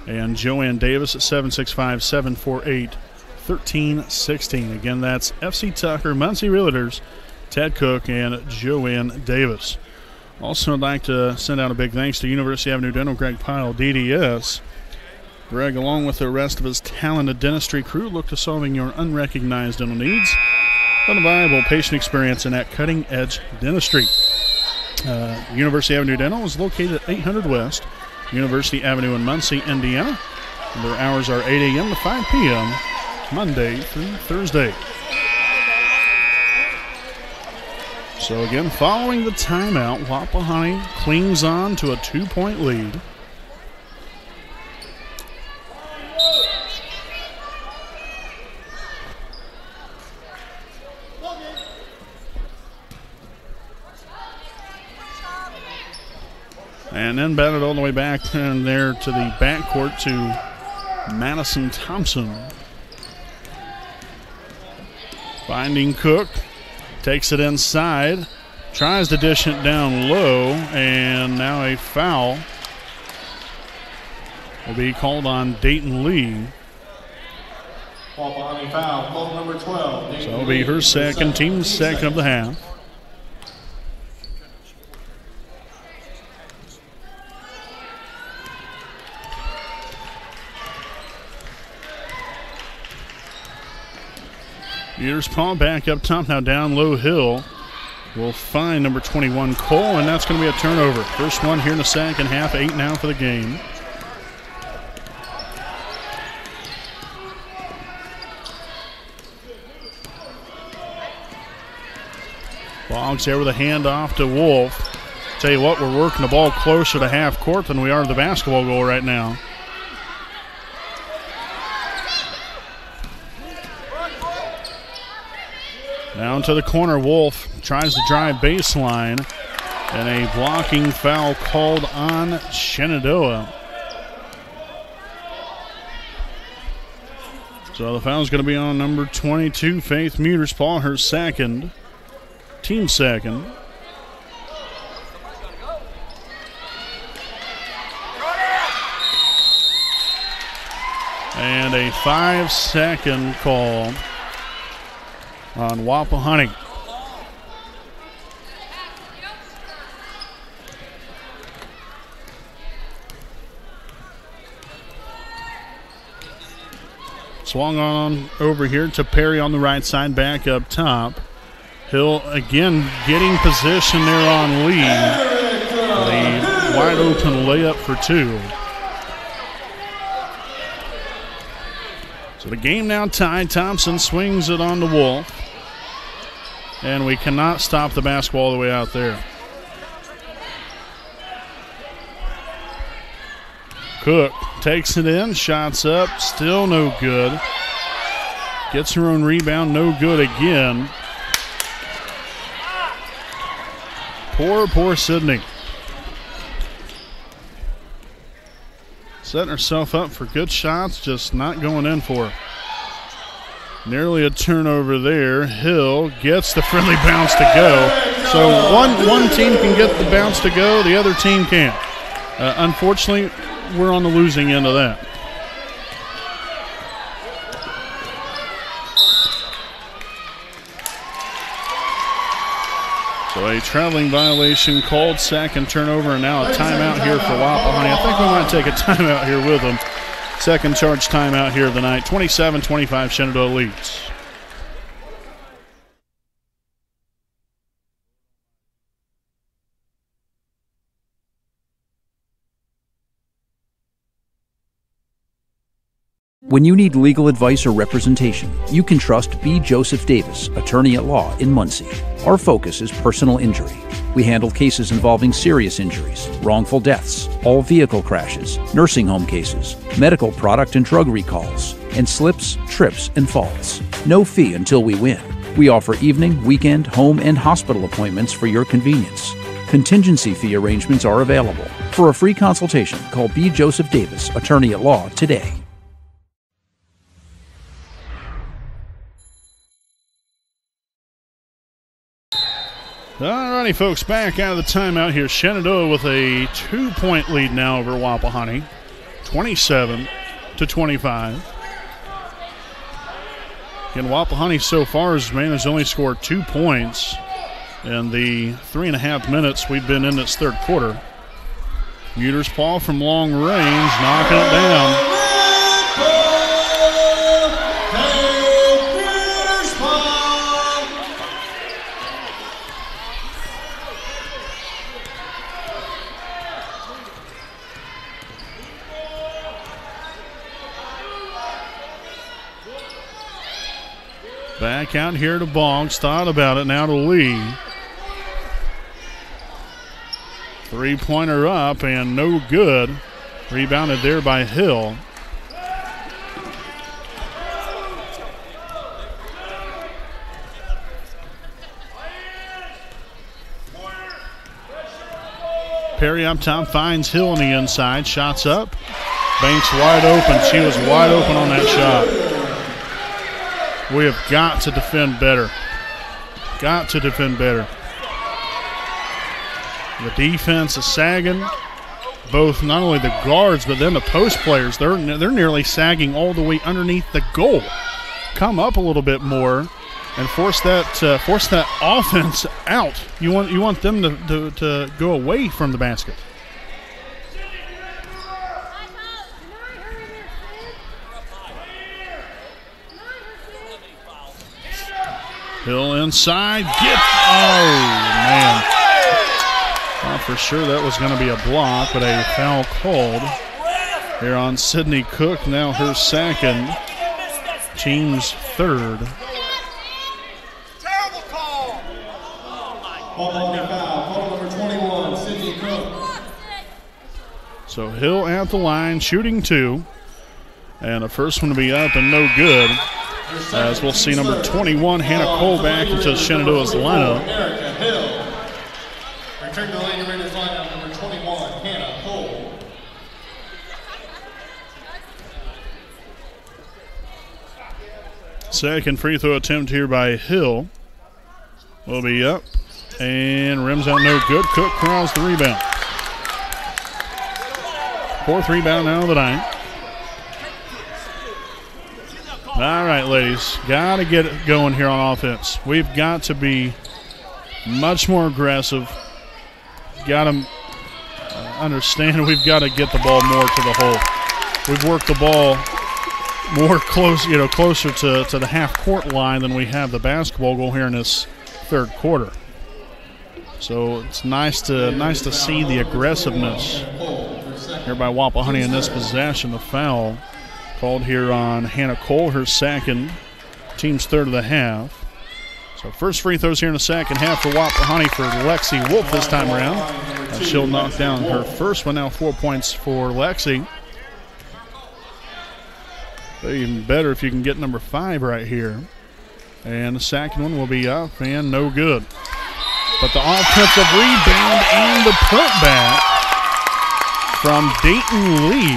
and Joanne Davis at 765-748-1316. Again, that's FC Tucker, Muncie Realtors, Ted Cook, and Joanne Davis. Also, I'd like to send out a big thanks to University Avenue Dental, Greg Pyle, DDS. Greg, along with the rest of his talented dentistry crew, look to solving your unrecognized dental needs. Unviable patient experience and at cutting-edge dentistry. University Avenue Dental is located at 800 West University Avenue in Muncie, Indiana. Their hours are 8 a.m. to 5 p.m. Monday through Thursday. So again, following the timeout, Wapahani clings on to a 2-point lead. And then batted all the way back and there to the backcourt to Madison Thompson. Finding Cook. Takes it inside. Tries to dish it down low. And now a foul will be called on Dayton Lee. Wapahani foul, call number 12. So it'll be her second, team's second of the half. Peters Paul back up top now down low. Hill will find number 21 Cole, and that's going to be a turnover. First one here in the second half, 8 now for the game. Boggs there with a handoff to Wolf. Tell you what, we're working the ball closer to half court than we are to the basketball goal right now. Down to the corner, Wolf tries to drive baseline, and a blocking foul called on Shenandoah. So the foul is going to be on number 22, Faith Muterspaw, her second, team second. And a 5-second call on Wapahani. Swung on over here to Perry on the right side, back up top. Hill again getting position there on Lee. The wide open layup for 2. So the game now tied. Thompson swings it on to Wolf. And we cannot stop the basketball all the way out there. Cook takes it in, shots up, still no good. Gets her own rebound, no good again. Poor Sydney. Setting herself up for good shots, just not going in for her. Nearly a turnover there. Hill gets the friendly bounce to go. So one team can get the bounce to go, the other team can't. Unfortunately, we're on the losing end of that. So a traveling violation called, second turnover, and now a timeout here for Wapahani. I think we might take a timeout here with them. Second charge timeout here of the night. 27-25 Shenandoah leads. When you need legal advice or representation, you can trust B. Joseph Davis, attorney at law in Muncie. Our focus is personal injury. We handle cases involving serious injuries, wrongful deaths, all vehicle crashes, nursing home cases, medical product and drug recalls, and slips, trips, and falls. No fee until we win. We offer evening, weekend, home, and hospital appointments for your convenience. Contingency fee arrangements are available. For a free consultation, call B. Joseph Davis, attorney at law, today. All righty, folks, back out of the timeout here. Shenandoah with a 2-point lead now over Wapahani, 27-25. Again, Wapahani so far has managed only scored 2 points in the 3.5 minutes we've been in this third quarter. Muterspaw from long range, knocking it down. Back out here to Boggs. Thought about it. Now to Lee. Three-pointer up and no good. Rebounded there by Hill. Perry up top finds Hill on the inside. Shots up. Banks wide open. She was wide open on that shot. We have got to defend better. Got to defend better. The defense is sagging. Both not only the guards, but then the post players. They're nearly sagging all the way underneath the goal. Come up a little bit more and force that offense out. You want them to go away from the basket. Hill inside. Man. Thought for sure that was going to be a block, but a foul called here on Sydney Cook. Now her second. Team's third. Foul number 21, Sydney Cook. So Hill at the line, shooting two. And the first one to be up and no good. As we'll see number 21, Hannah Cole, back into Shenandoah's lineup. Erica Hill. Return to the Lady Raiders lineup, number 21, Hannah Cole. Second free throw attempt here by Hill. Will be up. And rims out no good. Cook corrals the rebound. Fourth rebound now of the night. All right, ladies. Got to get it going here on offense. We've got to be much more aggressive. Got to understand we've got to get the ball more to the hole. We've worked the ball more closer to the half-court line than we have the basketball goal here in this third quarter. So it's nice to see the aggressiveness here by Wapahani in this possession. The foul called here on Hannah Cole, her second, team's third of the half. So first free throws here in the second half for Wapahani for Lexi Wolf this time around. She'll knock down her first one. Now 4 points for Lexi. But even better if you can get number 5 right here. And the second one will be up and no good. But the offensive rebound and the putback from Dayton Lee.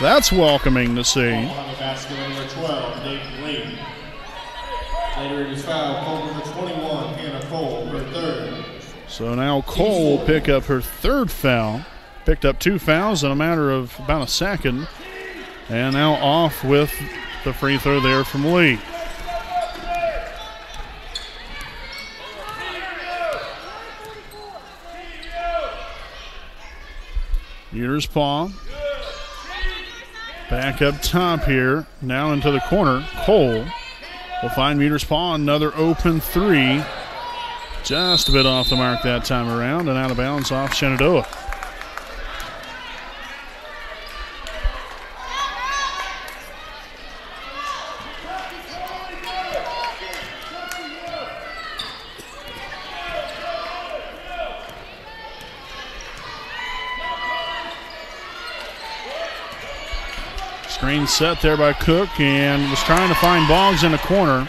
That's welcoming to see. On the basket, number 12, Dayton Lee. Later it is foul, Cole number 21, Hannah Cole, her third. So now Cole will pick up her third foul. Picked up 2 fouls in a matter of about a second. And now off with the free throw there from Lee. Muter's paw. Back up top here. Now into the corner. Cole will find Muter's paw. Another open three. Just a bit off the mark that time around and out of bounds off Shenandoah. Screen set there by Cook and was trying to find Boggs in the corner.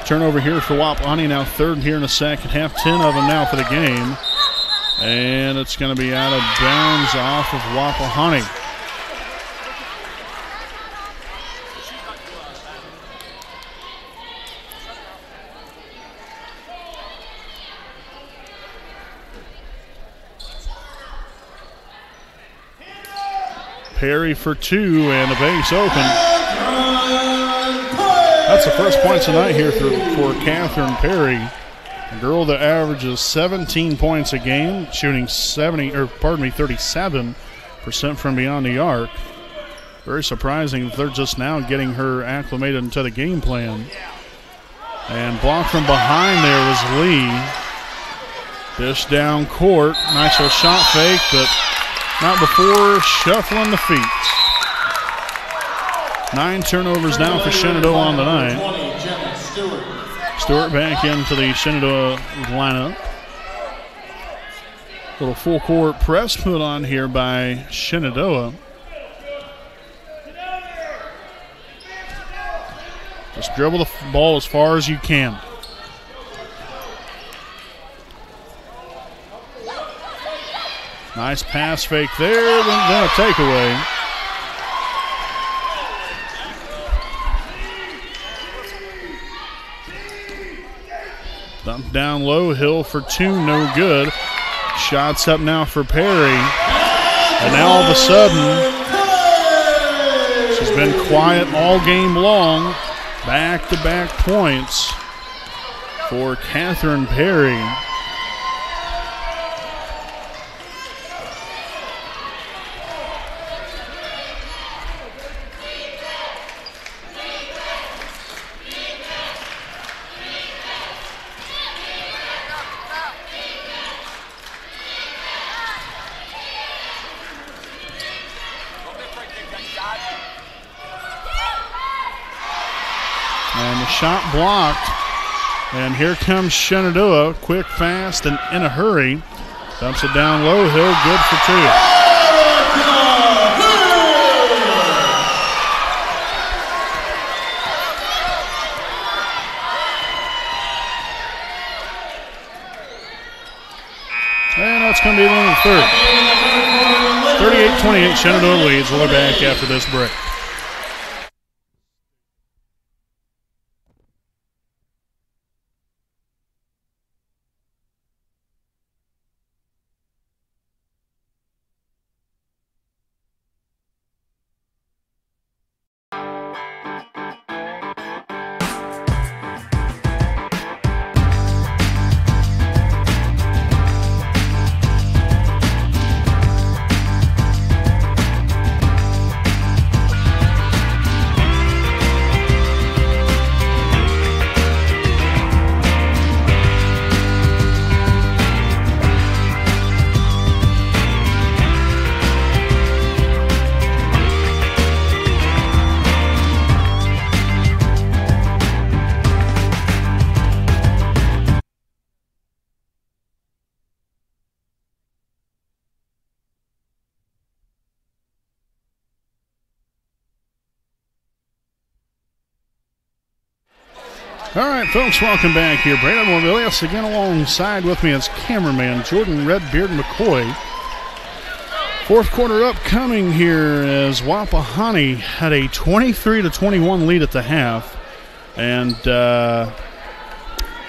Turnover here for Wapahani, now third here in the second half. 10 of them now for the game. And it's going to be out of bounds off of Wapahani. Perry for 2 and the base open. That's the first point tonight here for Catherine Perry. A girl that averages 17 points a game, shooting 37% from beyond the arc. Very surprising that they're just now getting her acclimated into the game plan. And blocked from behind there was Lee. Dish down court. Nice little shot fake, but not before shuffling the feet. 9 turnovers now for Shenandoah on the night. 20, Jenna Stewart. Stewart back into the Shenandoah lineup. Little full court press put on here by Shenandoah. Just dribble the ball as far as you can. Nice pass fake there, then a takeaway. Dumped down low, Hill for 2, no good. Shots up now for Perry. And now all of a sudden, she's been quiet all game long. Back-to-back points for Catherine Perry. And the shot blocked. And here comes Shenandoah, quick, fast, and in a hurry. Dumps it down low, Hill, good for 2. And that's going to be the end of the third. 38-28, Shenandoah leads. We'll be back after this break. All right, folks, welcome back here. Brandon Morvillius again alongside with me as cameraman Jordan Redbeard McCoy. Fourth quarter upcoming here as Wapahani had a 23-21 lead at the half. And,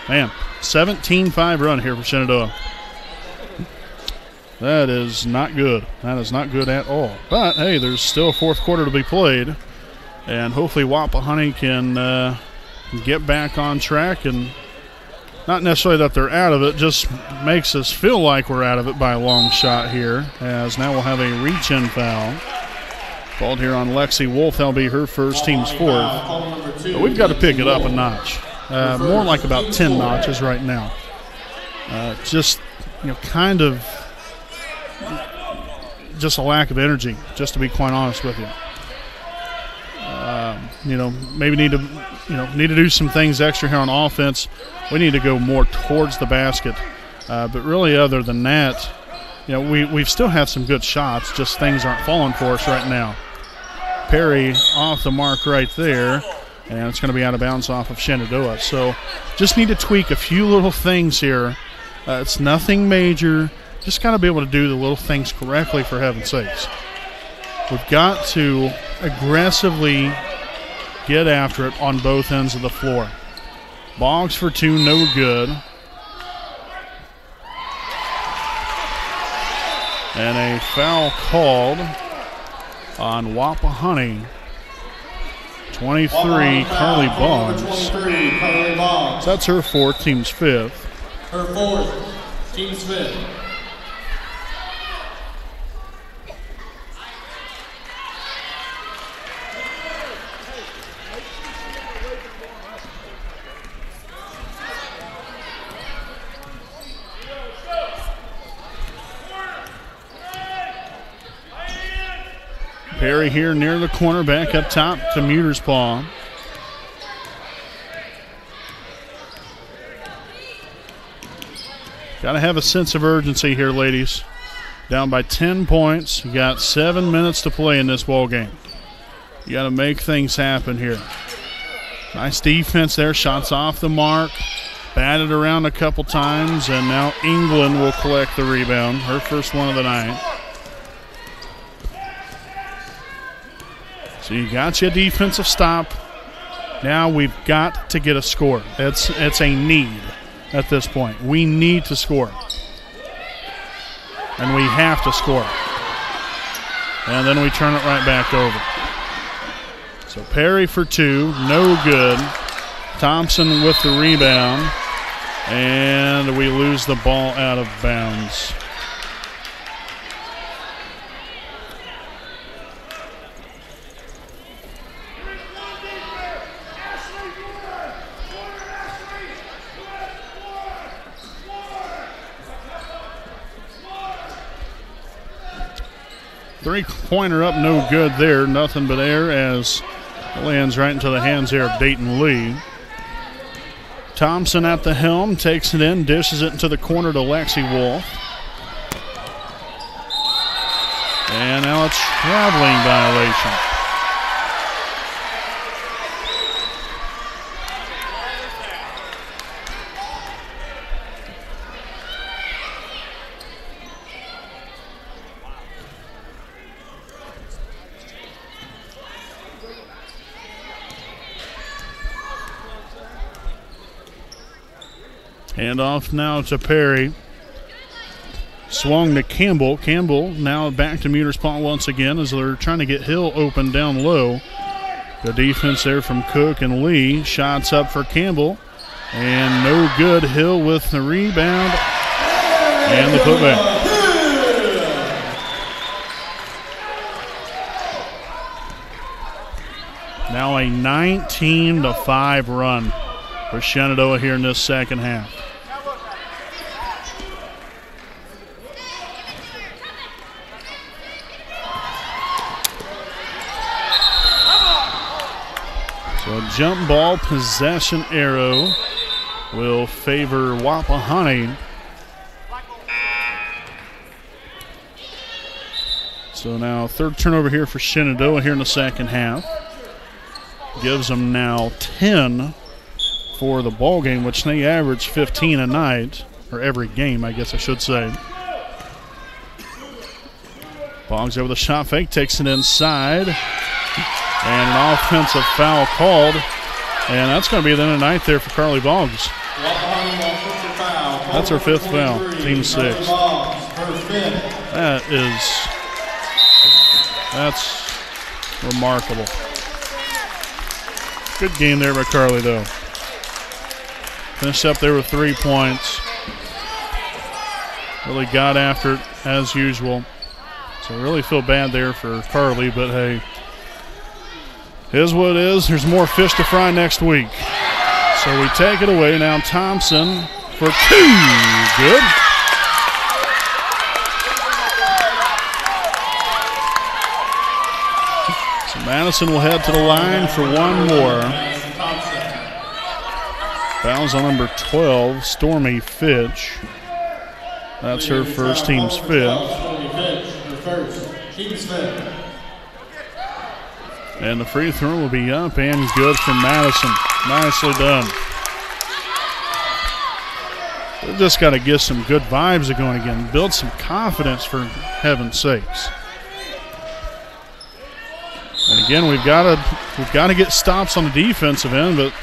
man, 17-5 run here for Shenandoah. That is not good. That is not good at all. But, hey, there's still a fourth quarter to be played. And hopefully Wapahani can get back on track, and not necessarily that they're out of it, just makes us feel like we're out of it by a long shot here, as now we'll have a reach-in foul called here on Lexi Wolf. That'll be her first, team's fourth. But we've got to pick it up a notch, more like about 10 notches right now. Just, kind of just a lack of energy, just to be quite honest with you. Maybe need to do some things extra here on offense. We need to go more towards the basket. But really, other than that, we've still had some good shots, just things aren't falling for us right now. Perry off the mark right there, and it's going to be out of bounds off of Shenandoah. So just need to tweak a few little things here. It's nothing major. Just got to be able to do the little things correctly, for heaven's sakes. We've got to aggressively get after it on both ends of the floor. Boggs for 2, no good. And a foul called on Wapahani. 23, Carly Boggs. 23, Carly Boggs. So that's her fourth, team's fifth. Her fourth, team's fifth. Perry here near the corner, back up top to Muter's Paw. Got to have a sense of urgency here, ladies. Down by 10 points. You got 7 minutes to play in this ball game. You got to make things happen here. Nice defense there. Shots off the mark. Batted around a couple times, and now England will collect the rebound. Her first one of the night. So you got your defensive stop. Now we've got to get a score. It's a need at this point. We need to score. And we have to score. And then we turn it right back over. So Perry for 2, no good. Thompson with the rebound. And we lose the ball out of bounds. Three-pointer up, no good there. Nothing but air as it lands right into the hands here of Dayton Lee. Thompson at the helm, takes it in, dishes it into the corner to Lexi Wolf. And now a traveling violation. Hand off now to Perry. Swung to Campbell. Campbell now back to Muter's Paw once again as they're trying to get Hill open down low. Good defense there from Cook and Lee. Shots up for Campbell. And no good. Hill with the rebound. And the putback. Now a 19-5 run for Shenandoah here in this second half. So a jump ball possession arrow will favor Wapahani. So now third turnover here for Shenandoah here in the second half. Gives them now 10 for the ball game, which they average 15 a night, or every game, I guess I should say. Boggs over the shot fake, takes it inside. And an offensive foul called. And that's going to be the end of the night there for Carly Boggs. That's her 5th foul, team 6. That's remarkable. Good game there by Carly, though. Finished up there with 3 points. Really got after it as usual. So I really feel bad there for Carly, but hey, is what it is. There's more fish to fry next week. So we take it away now. Thompson for 2. Good. So Madison will head to the line for one more. Fouls on number 12, Stormy Fitch. That's her first, team's 5th. And the free throw will be up and good for Madison. Nicely done. We've just got to get some good vibes going again. Build some confidence, for heaven's sakes. And again, we've got to get stops on the defensive end, but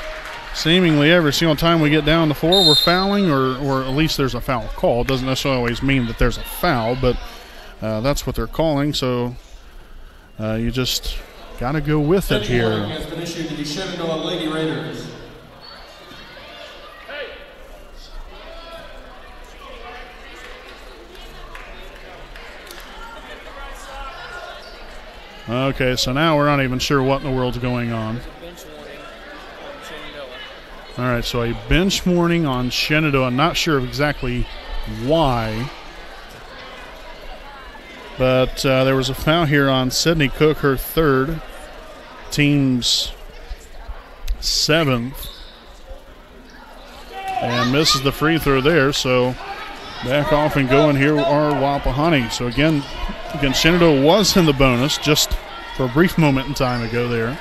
seemingly every single time we get down the floor, we're fouling, or at least there's a foul call. It doesn't necessarily always mean that there's a foul, but that's what they're calling. So you just got to go with it here. Has been issued to the Shenandoah Lady Raiders. Okay, so now we're not even sure what in the world's going on. All right, so a bench warning on Shenandoah. I'm not sure exactly why. But there was a foul here on Sydney Cook, her third, team's 7th. And misses the free throw there, so back off and going here are Wapahani. So again, Shenandoah was in the bonus just for a brief moment in time ago there.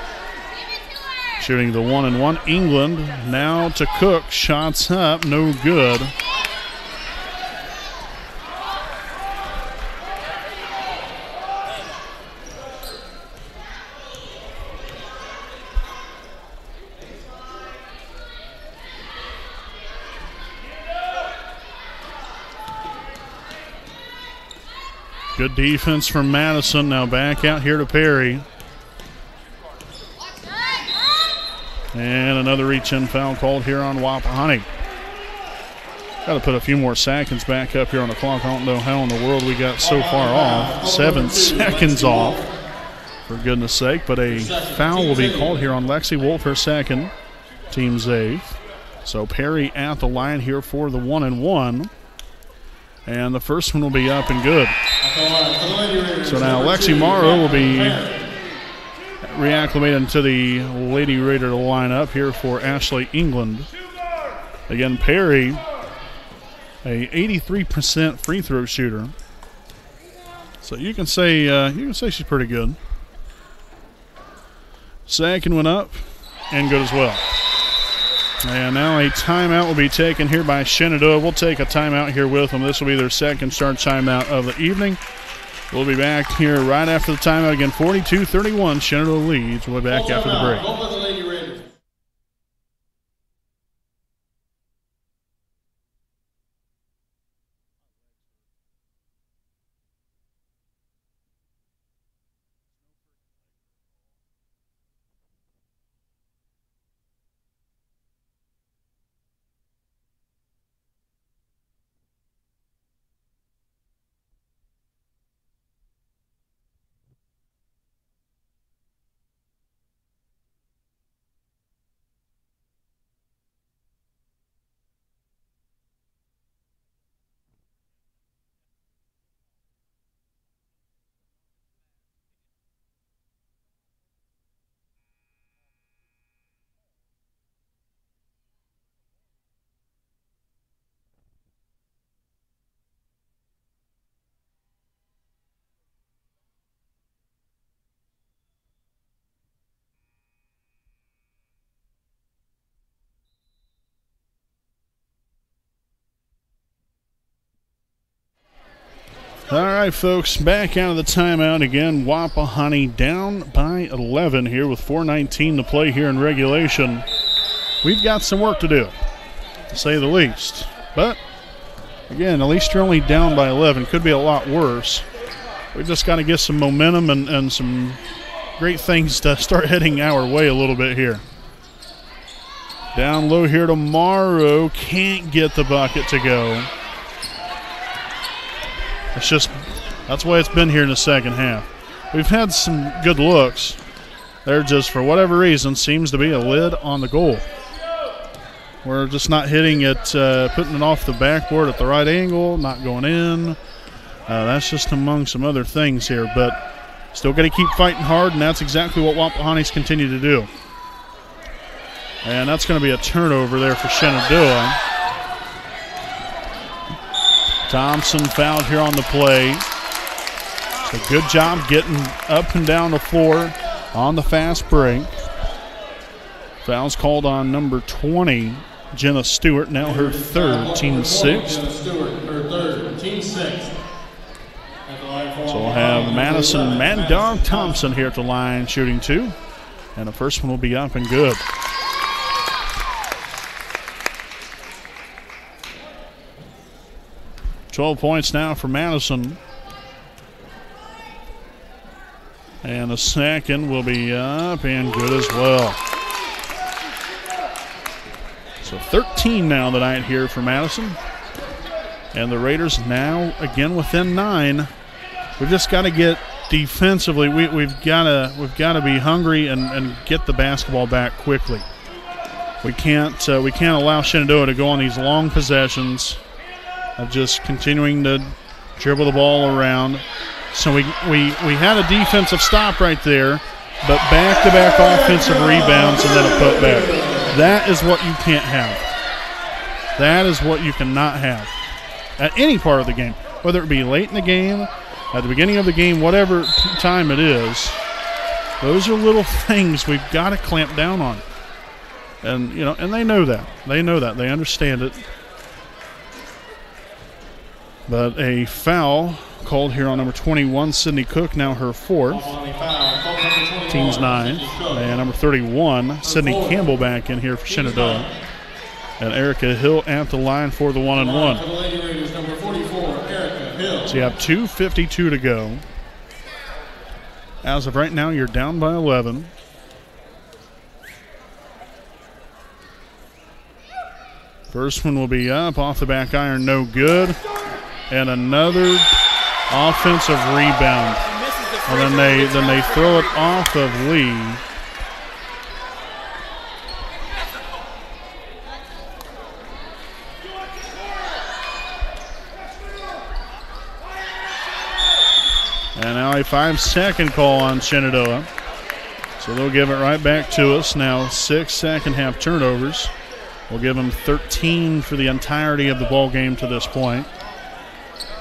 Shooting the 1-and-1. England now to Cook. Shots up, no good. Good defense from Madison. Now back out here to Perry. And another reach-in foul called here on Wapahani. Got to put a few more seconds back up here on the clock. I don't know how in the world we got so far off. 7 seconds off, for goodness sake. But a foul will be called here on Lexi Wolf, her second, team's 8th. So Perry at the line here for the 1-and-1. And the first one will be up and good. So now Lexi Morrow will be reacclimated to the Lady Raider lineup here for Ashley England. Again, Perry, a 83% free throw shooter. So you can say she's pretty good. Second one up and good as well. And now a timeout will be taken here by Shenandoah. We'll take a timeout here with them. This will be their second start timeout of the evening. We'll be back here right after the timeout. Again, 42-31. Shenandoah leads. We'll be back after the break. All right, folks, back out of the timeout again. Wapahani down by 11 here with 4:19 to play here in regulation. We've got some work to do, to say the least. But, again, at least you're only down by 11. Could be a lot worse. We just got to get some momentum and some great things to start heading our way a little bit here. Down low here to Morrow. Can't get the bucket to go. That's why it's been here in the second half. We've had some good looks. There just, for whatever reason, seems to be a lid on the goal. We're just not hitting it, putting it off the backboard at the right angle, not going in. That's just among some other things here, but still got to keep fighting hard, and that's exactly what Wapahani's continue to do. And that's going to be a turnover there for Shenandoah. Thompson fouled here on the play. So good job getting up and down the floor on the fast break. Foul's called on number 20, Jenna Stewart, now her third, team 6th. So we'll have Madison Mad Dog Thompson here at the line shooting 2. And the first one will be up and good. $12 points now for Madison. And the second will be up and good as well. So 13 now tonight here for Madison. And the Raiders now again within 9. We've just got to get defensively. We've got to be hungry and get the basketball back quickly. We can't allow Shenandoah to go on these long possessions of just continuing to dribble the ball around. So we had a defensive stop right there, but back-to-back offensive rebounds and then a putback. That is what you can't have. That is what you cannot have at any part of the game, whether it be late in the game, at the beginning of the game, whatever time it is. Those are little things we've got to clamp down on. And, you know, and they know that. They know that. They understand it. But a foul called here on number 21, Sydney Cook, now her fourth. Team's 9th. And number 31, Sydney Campbell back in here for Shenandoah. And Erica Hill at the line for the 1-and-1. So you have 2:52 to go. As of right now, you're down by 11. First one will be up off the back iron, no good. And another offensive rebound. And then they throw it off of Lee. And now a 5-second call on Shenandoah. So they'll give it right back to us. Now 6 second-half turnovers. We'll give them 13 for the entirety of the ball game to this point.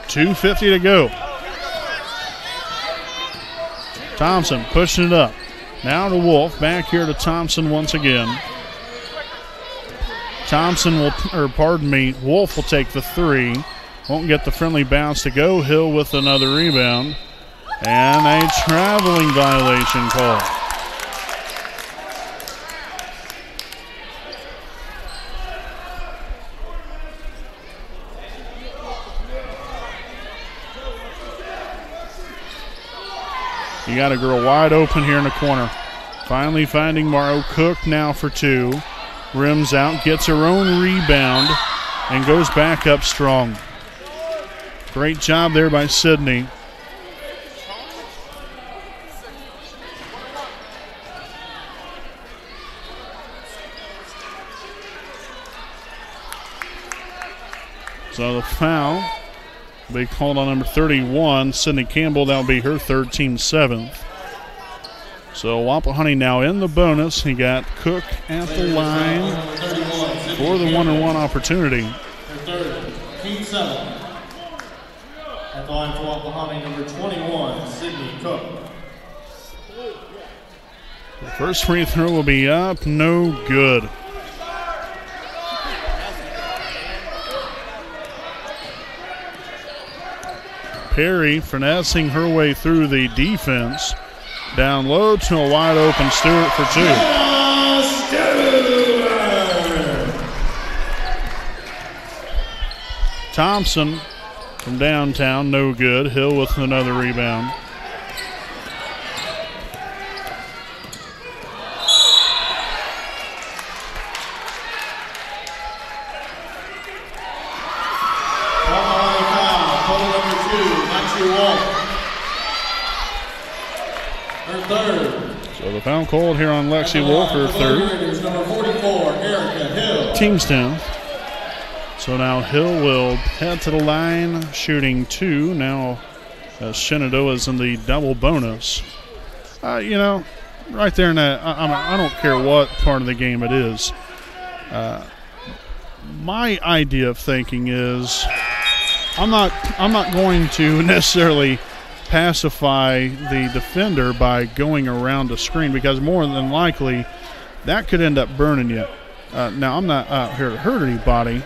2:50 to go. Thompson pushing it up. Now to Wolf. Back here to Thompson once again. Wolf will take the 3. Won't get the friendly bounce to go. Hill with another rebound. And a traveling violation call. You got a girl wide open here in the corner. Finally finding Morrow. Cook now for 2. Rims out, gets her own rebound, and goes back up strong. Great job there by Sydney. So the foul will be called on number 31, Sydney Campbell. That will be her third, team 7th. So Wapahani now in the bonus. He got Cook at the line for the 1-and-1 opportunity. Team 7. At the line for Wapahani, number 21, Sydney Cook. The first free throw will be up, no good. Perry finessing her way through the defense. Down low to a wide open Stewart for 2. Thompson from downtown, no good. Hill with another rebound. So the foul called here on Lexi Wolf, her third. Team's 10th. So now Hill will head to the line, shooting 2. Now Shenandoah is in the double bonus. You know, right there in that, I don't care what part of the game it is. My idea of thinking is I'm not going to necessarily pacify the defender by going around the screen, because more than likely that could end up burning you. Now, I'm not out here to hurt anybody,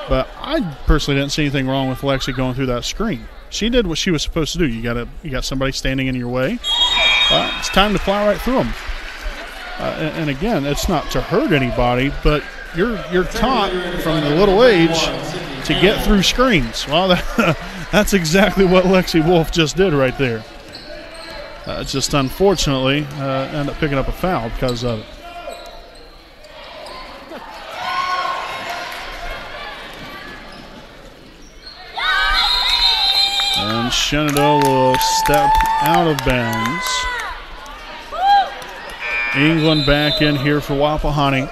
but I personally didn't see anything wrong with Lexi going through that screen. She did what she was supposed to do. You got somebody standing in your way. It's time to plow right through them. And again, it's not to hurt anybody, but you're taught from a little age to get through screens. Well, that's exactly what Lexi Wolf just did right there. Just unfortunately ended up picking up a foul because of it. And Shenandoah will step out of bounds. England back in here for Wapahani.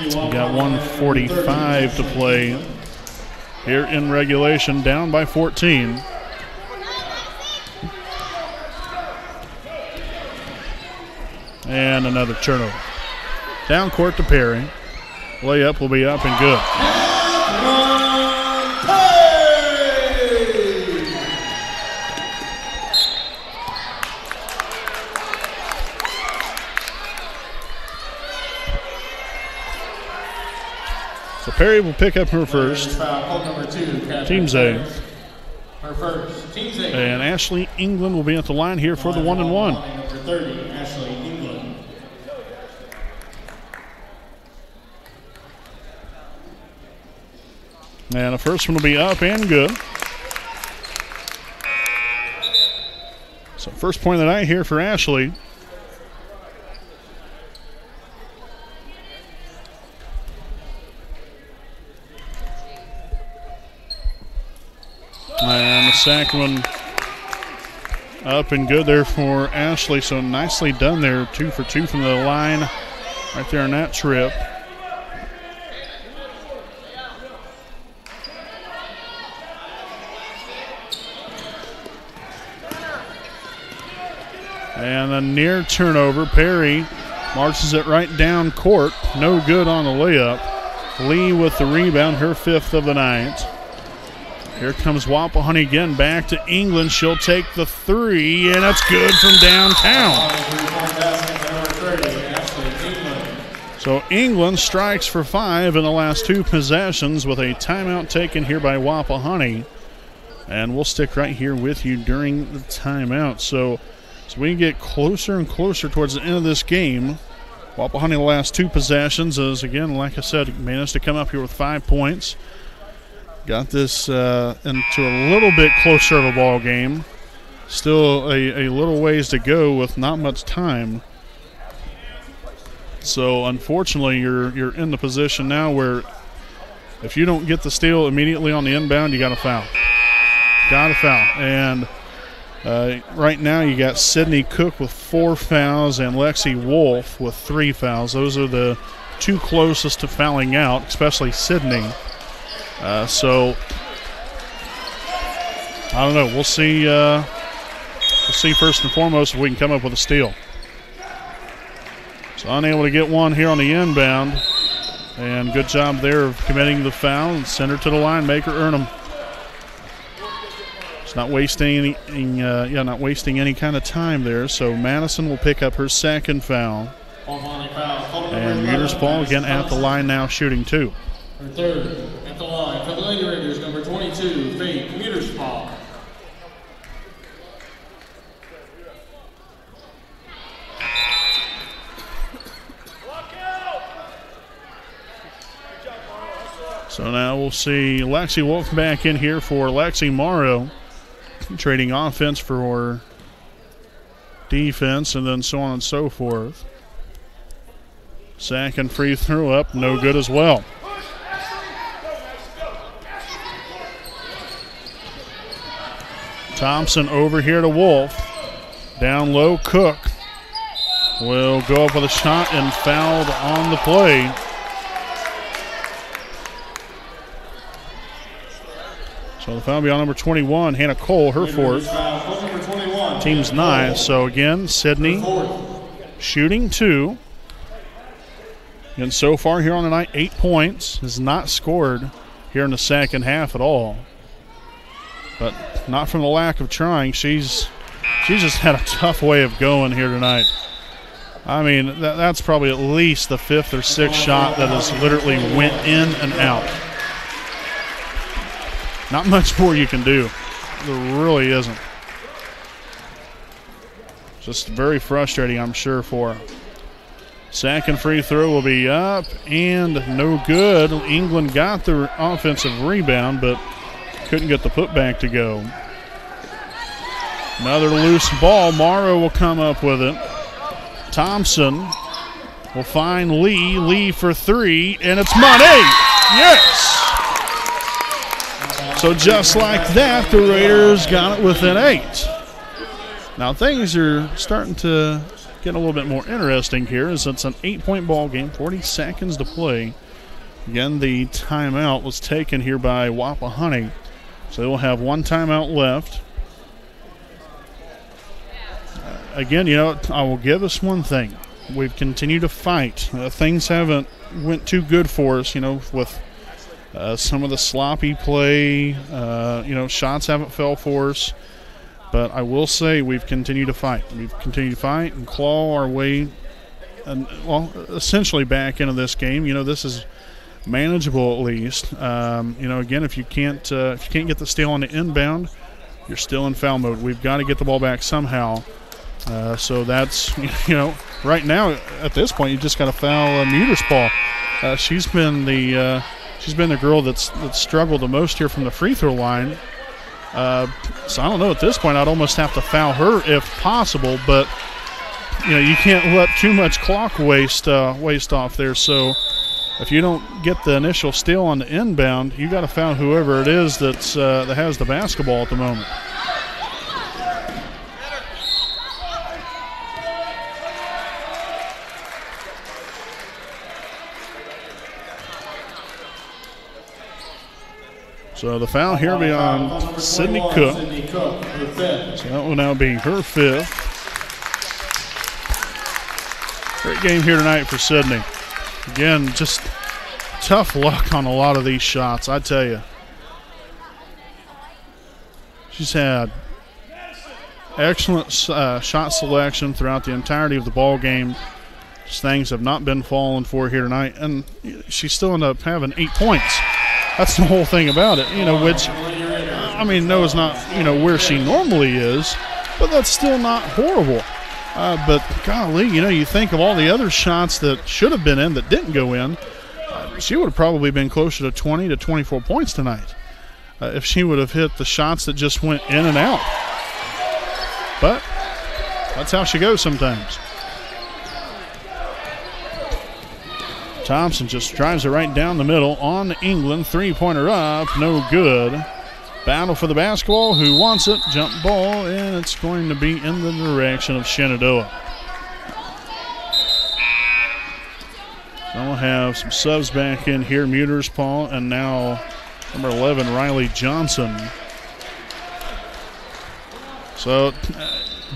We got 1:45 to play here in regulation, down by 14. And another turnover. Down court to Perry. Layup will be up and good. So Perry will pick up her first. Team's A. Her first. Team's A. And Ashley England will be at the line here for the 1-and-1. Number 30, Ashley England. And the first one will be up and good. So first point of the night here for Ashley. And the second one up and good there for Ashley. So nicely done there. 2 for 2 from the line right there on that trip. And a near turnover. Perry marches it right down court. No good on the layup. Lee with the rebound, her 5th of the night. Here comes Wapahani again, back to England. She'll take the 3, and it's good from downtown. So England strikes for 5 in the last 2 possessions with a timeout taken here by Wapahani. And we'll stick right here with you during the timeout. So we get closer and closer towards the end of this game. Wapahani the last 2 possessions is, again, like I said, managed to come up here with 5 points. Got this into a little bit closer of a ball game. Still a little ways to go with not much time. So unfortunately, you're in the position now where if you don't get the steal immediately on the inbound, you got to foul. Got to foul. And right now you got Sydney Cook with 4 fouls and Lexi Wolf with 3 fouls. Those are the 2 closest to fouling out, especially Sydney. So I don't know. We'll see. We'll see first and foremost if we can come up with a steal. So unable to get one here on the inbound, and good job there of committing the foul and send her to the line, make her earn them. It's not wasting not wasting any kind of time there. So Madison will pick up her 2nd foul, and Muterspaw again at the line now, shooting 2. Her 3rd at the line for the Lady Raiders, number 22, Faith Muterspaw. So now we'll see Lexi Wolf back in here for Lexi Morrow, trading offense for defense, and then so on and so forth. Second free throw up, no good as well. Thompson over here to Wolf. Down low, Cook will go up with a shot and fouled on the play. So the foul will be on number 21, Hannah Cole, her 4th. Team's 9. So again, Sydney shooting 2. And so far here on the night, 8 points. Has not scored here in the second half at all. But not from the lack of trying. She's just had a tough way of going here tonight. I mean, that's probably at least the 5th or 6th shot that has literally went in and out. Not much more you can do. There really isn't. Just very frustrating, I'm sure, for her. Second free throw will be up and no good. England got the offensive rebound, but couldn't get the putback to go. Another loose ball. Morrow will come up with it. Thompson will find Lee. Lee for 3, and it's money. Yes! So just like that, the Raiders got it within 8. Now things are starting to get a little bit more interesting here, as it's an 8-point ball game, 40 seconds to play. Again, the timeout was taken here by Wapahani. So they will have one timeout left. Again, I will give us one thing. We've continued to fight. Things haven't went too good for us, with some of the sloppy play. Shots haven't fell for us. But I will say we've continued to fight. We've continued to fight and claw our way, essentially back into this game. This is manageable at least. Again, if you can't get the steal on the inbound, you're still in foul mode. We've got to get the ball back somehow. So that's, right now at this point, you just got to foul Muter's Paul. She's been the girl that's struggled the most here from the free throw line. So I don't know, at this point I'd almost have to foul her if possible, but you can't let too much clock waste off there. So if you don't get the initial steal on the inbound, you got to foul whoever it is that has the basketball at the moment. So the foul here will be on Sydney Cook. So that will now be her fifth. Great game here tonight for Sydney. Again, just tough luck on a lot of these shots, I tell you. She's had excellent shot selection throughout the entirety of the ball game. Just things have not been falling for here tonight, and she still ended up having 8 points. That's the whole thing about it, which, Noah's not, where she normally is, but that's still not horrible. But golly, you think of all the other shots that should have been in that didn't go in, she would have probably been closer to 20 to 24 points tonight if she would have hit the shots that just went in and out. But that's how she goes sometimes. Thompson just drives it right down the middle on England. Three-pointer up, no good. Battle for the basketball. Who wants it? Jump ball, and it's going to be in the direction of Shenandoah. So we'll have some subs back in here. Muter's Paul, and now number 11, Riley Johnson. So,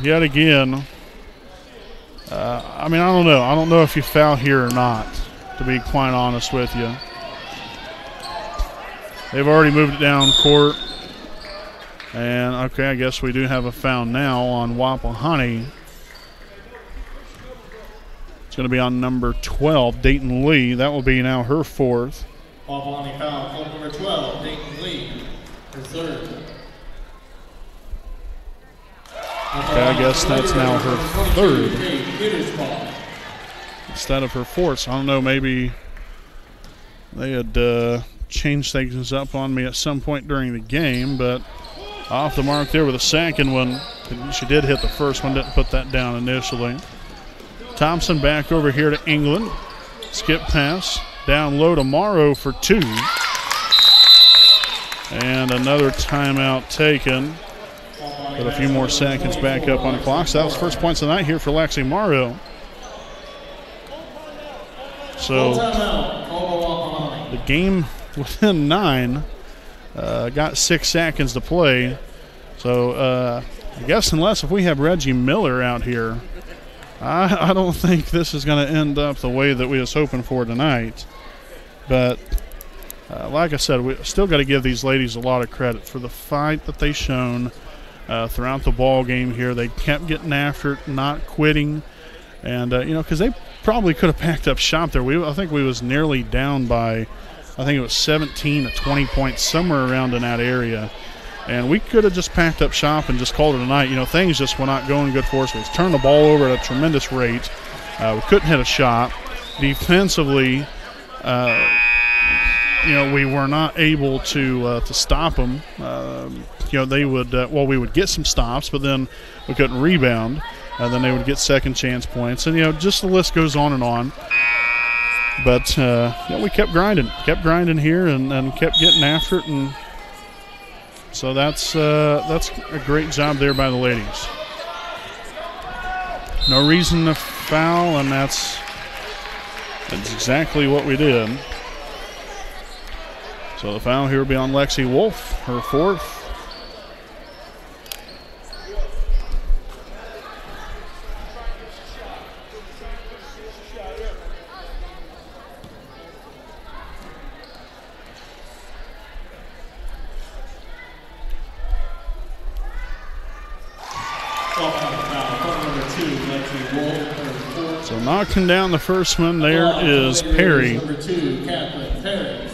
yet again, I don't know. I don't know if you foul here or not, to be quite honest with you. They've already moved it down court. And, okay, I guess we do have a foul now on Wapahani. It's going to be on number 12, Dayton Lee. That will be now her fourth. Wapahani foul on number 12, Dayton Lee, her third. Okay, I guess that's now her third instead of her fourth. So I don't know, maybe they had changed things up on me at some point during the game, but off the mark there with a second one. She did hit the first one, didn't put that down initially. Thompson back over here to England. Skip pass. Down low to Morrow for two. And another timeout taken. But a few more seconds back up on the clock. So that was first points of the night here for Lexi Morrow. So the game within 9. Got 6 seconds to play. So I guess unless if we have Reggie Miller out here, I don't think this is going to end up the way that we was hoping for tonight. But like I said, we still got to give these ladies a lot of credit for the fight that they shown throughout the ball game here. They kept getting after it, not quitting. And, because they probably could have packed up shop there. I think we was nearly down by, I think it was 17 to 20 points, somewhere around in that area. And we could have just packed up shop and just called it a night. Things just were not going good for us. We turned the ball over at a tremendous rate. We couldn't hit a shot. Defensively, we were not able to stop them. They would, we would get some stops, but then we couldn't rebound. And then they would get second chance points. And, just the list goes on and on. But, we kept grinding here and kept getting after it. And so that's a great job there by the ladies. No reason to foul, and that's exactly what we did. So the foul here will be on Lexi Wolf, her fourth. So knocking down the first one there is Perry. Number 2, Kathleen Perry.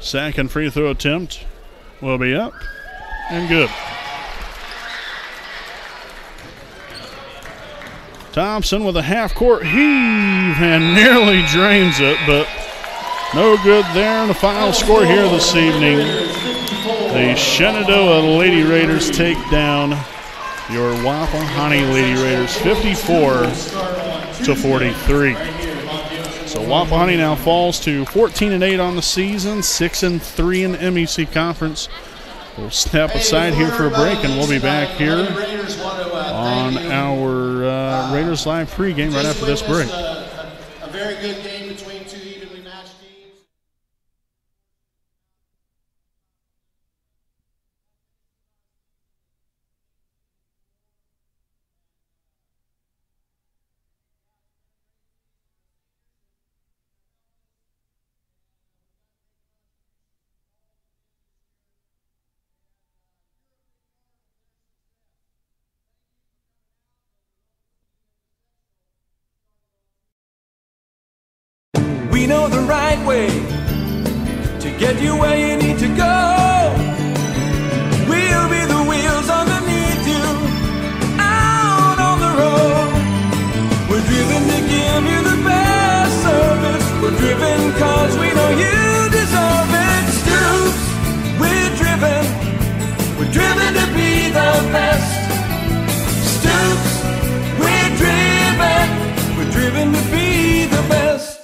Second free throw attempt will be up and good. Thompson with a half-court heave and nearly drains it, but no good there. And the final score here this evening, the Shenandoah Lady Raiders take down your Wapahani Lady Raiders 54-43. So Wapahani now falls to 14-8 on the season, 6-3 in the MEC Conference. We'll step aside here for a break, and we'll be back here on our Raiders Live pregame right after this break. A very good game between two evenly matched teams. We know the right way to get you where you need to go. We'll be the wheels underneath you, out on the road. We're driven to give you the best service. We're driven cause we know you deserve it. Stoops, we're driven to be the best. Stoops, we're driven to be the best.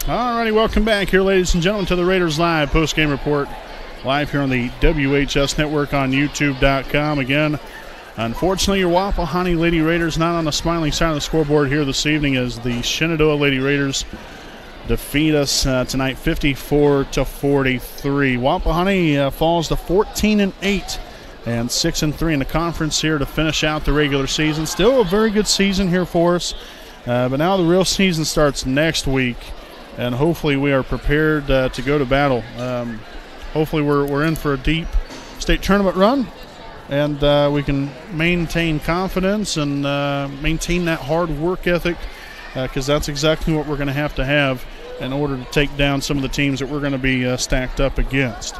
Alrighty, welcome back here, ladies and gentlemen, to the Raiders Live post-game report. Live here on the WHS Network on YouTube.com. Again, unfortunately, your Wapahani Lady Raiders not on the smiling side of the scoreboard here this evening as the Shenandoah Lady Raiders defeat us tonight 54-43. Wapahani falls to 14-8 and 6-3 in the conference here to finish out the regular season. Still a very good season here for us, but now the real season starts next week. And hopefully we are prepared to go to battle. Hopefully we're in for a deep state tournament run, and we can maintain confidence and maintain that hard work ethic, because that's exactly what we're going to have in order to take down some of the teams that we're going to be stacked up against.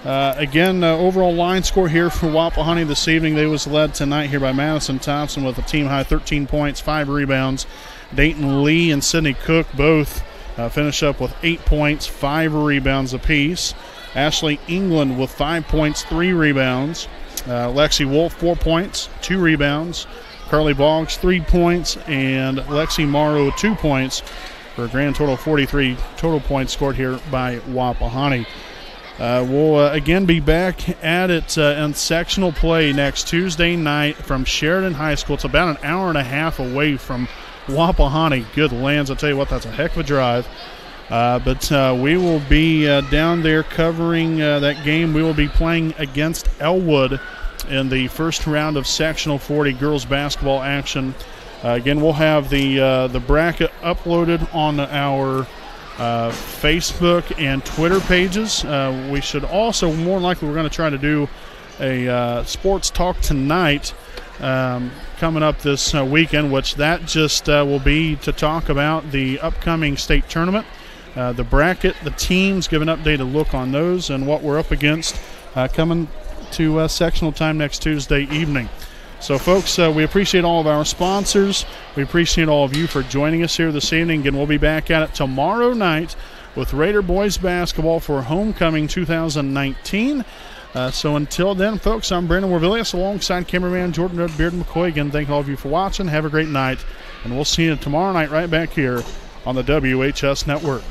Again, overall line score here for Wapahani this evening. They was led tonight here by Madison Thompson with a team-high 13 points, 5 rebounds. Dayton Lee and Sydney Cook both finish up with 8 points, 5 rebounds apiece. Ashley England with 5 points, 3 rebounds. Lexi Wolf, 4 points, 2 rebounds. Carly Boggs, 3 points, and Lexi Morrow, 2 points, for a grand total of 43 total points scored here by Wapahani. We'll again be back at it in sectional play next Tuesday night from Sheridan High School. It's about an hour and a half away from Wapahani. Good lands. I'll tell you what, that's a heck of a drive. But we will be down there covering that game. We will be playing against Elwood in the first round of Sectional 40 girls basketball action. Again, we'll have the bracket uploaded on our Facebook and Twitter pages. We should also, more likely, we're going to try to do a sports talk tonight coming up this weekend, which that just will be to talk about the upcoming state tournament, the bracket, the teams, give an updated look on those and what we're up against coming to sectional time next Tuesday evening. So, folks, we appreciate all of our sponsors. We appreciate all of you for joining us here this evening. Again, we'll be back at it tomorrow night with Raider boys basketball for Homecoming 2019. So until then, folks, I'm Brandon Warvillius alongside cameraman Jordan Beard McCoy. Again, thank all of you for watching. Have a great night, and we'll see you tomorrow night right back here on the WHS Network.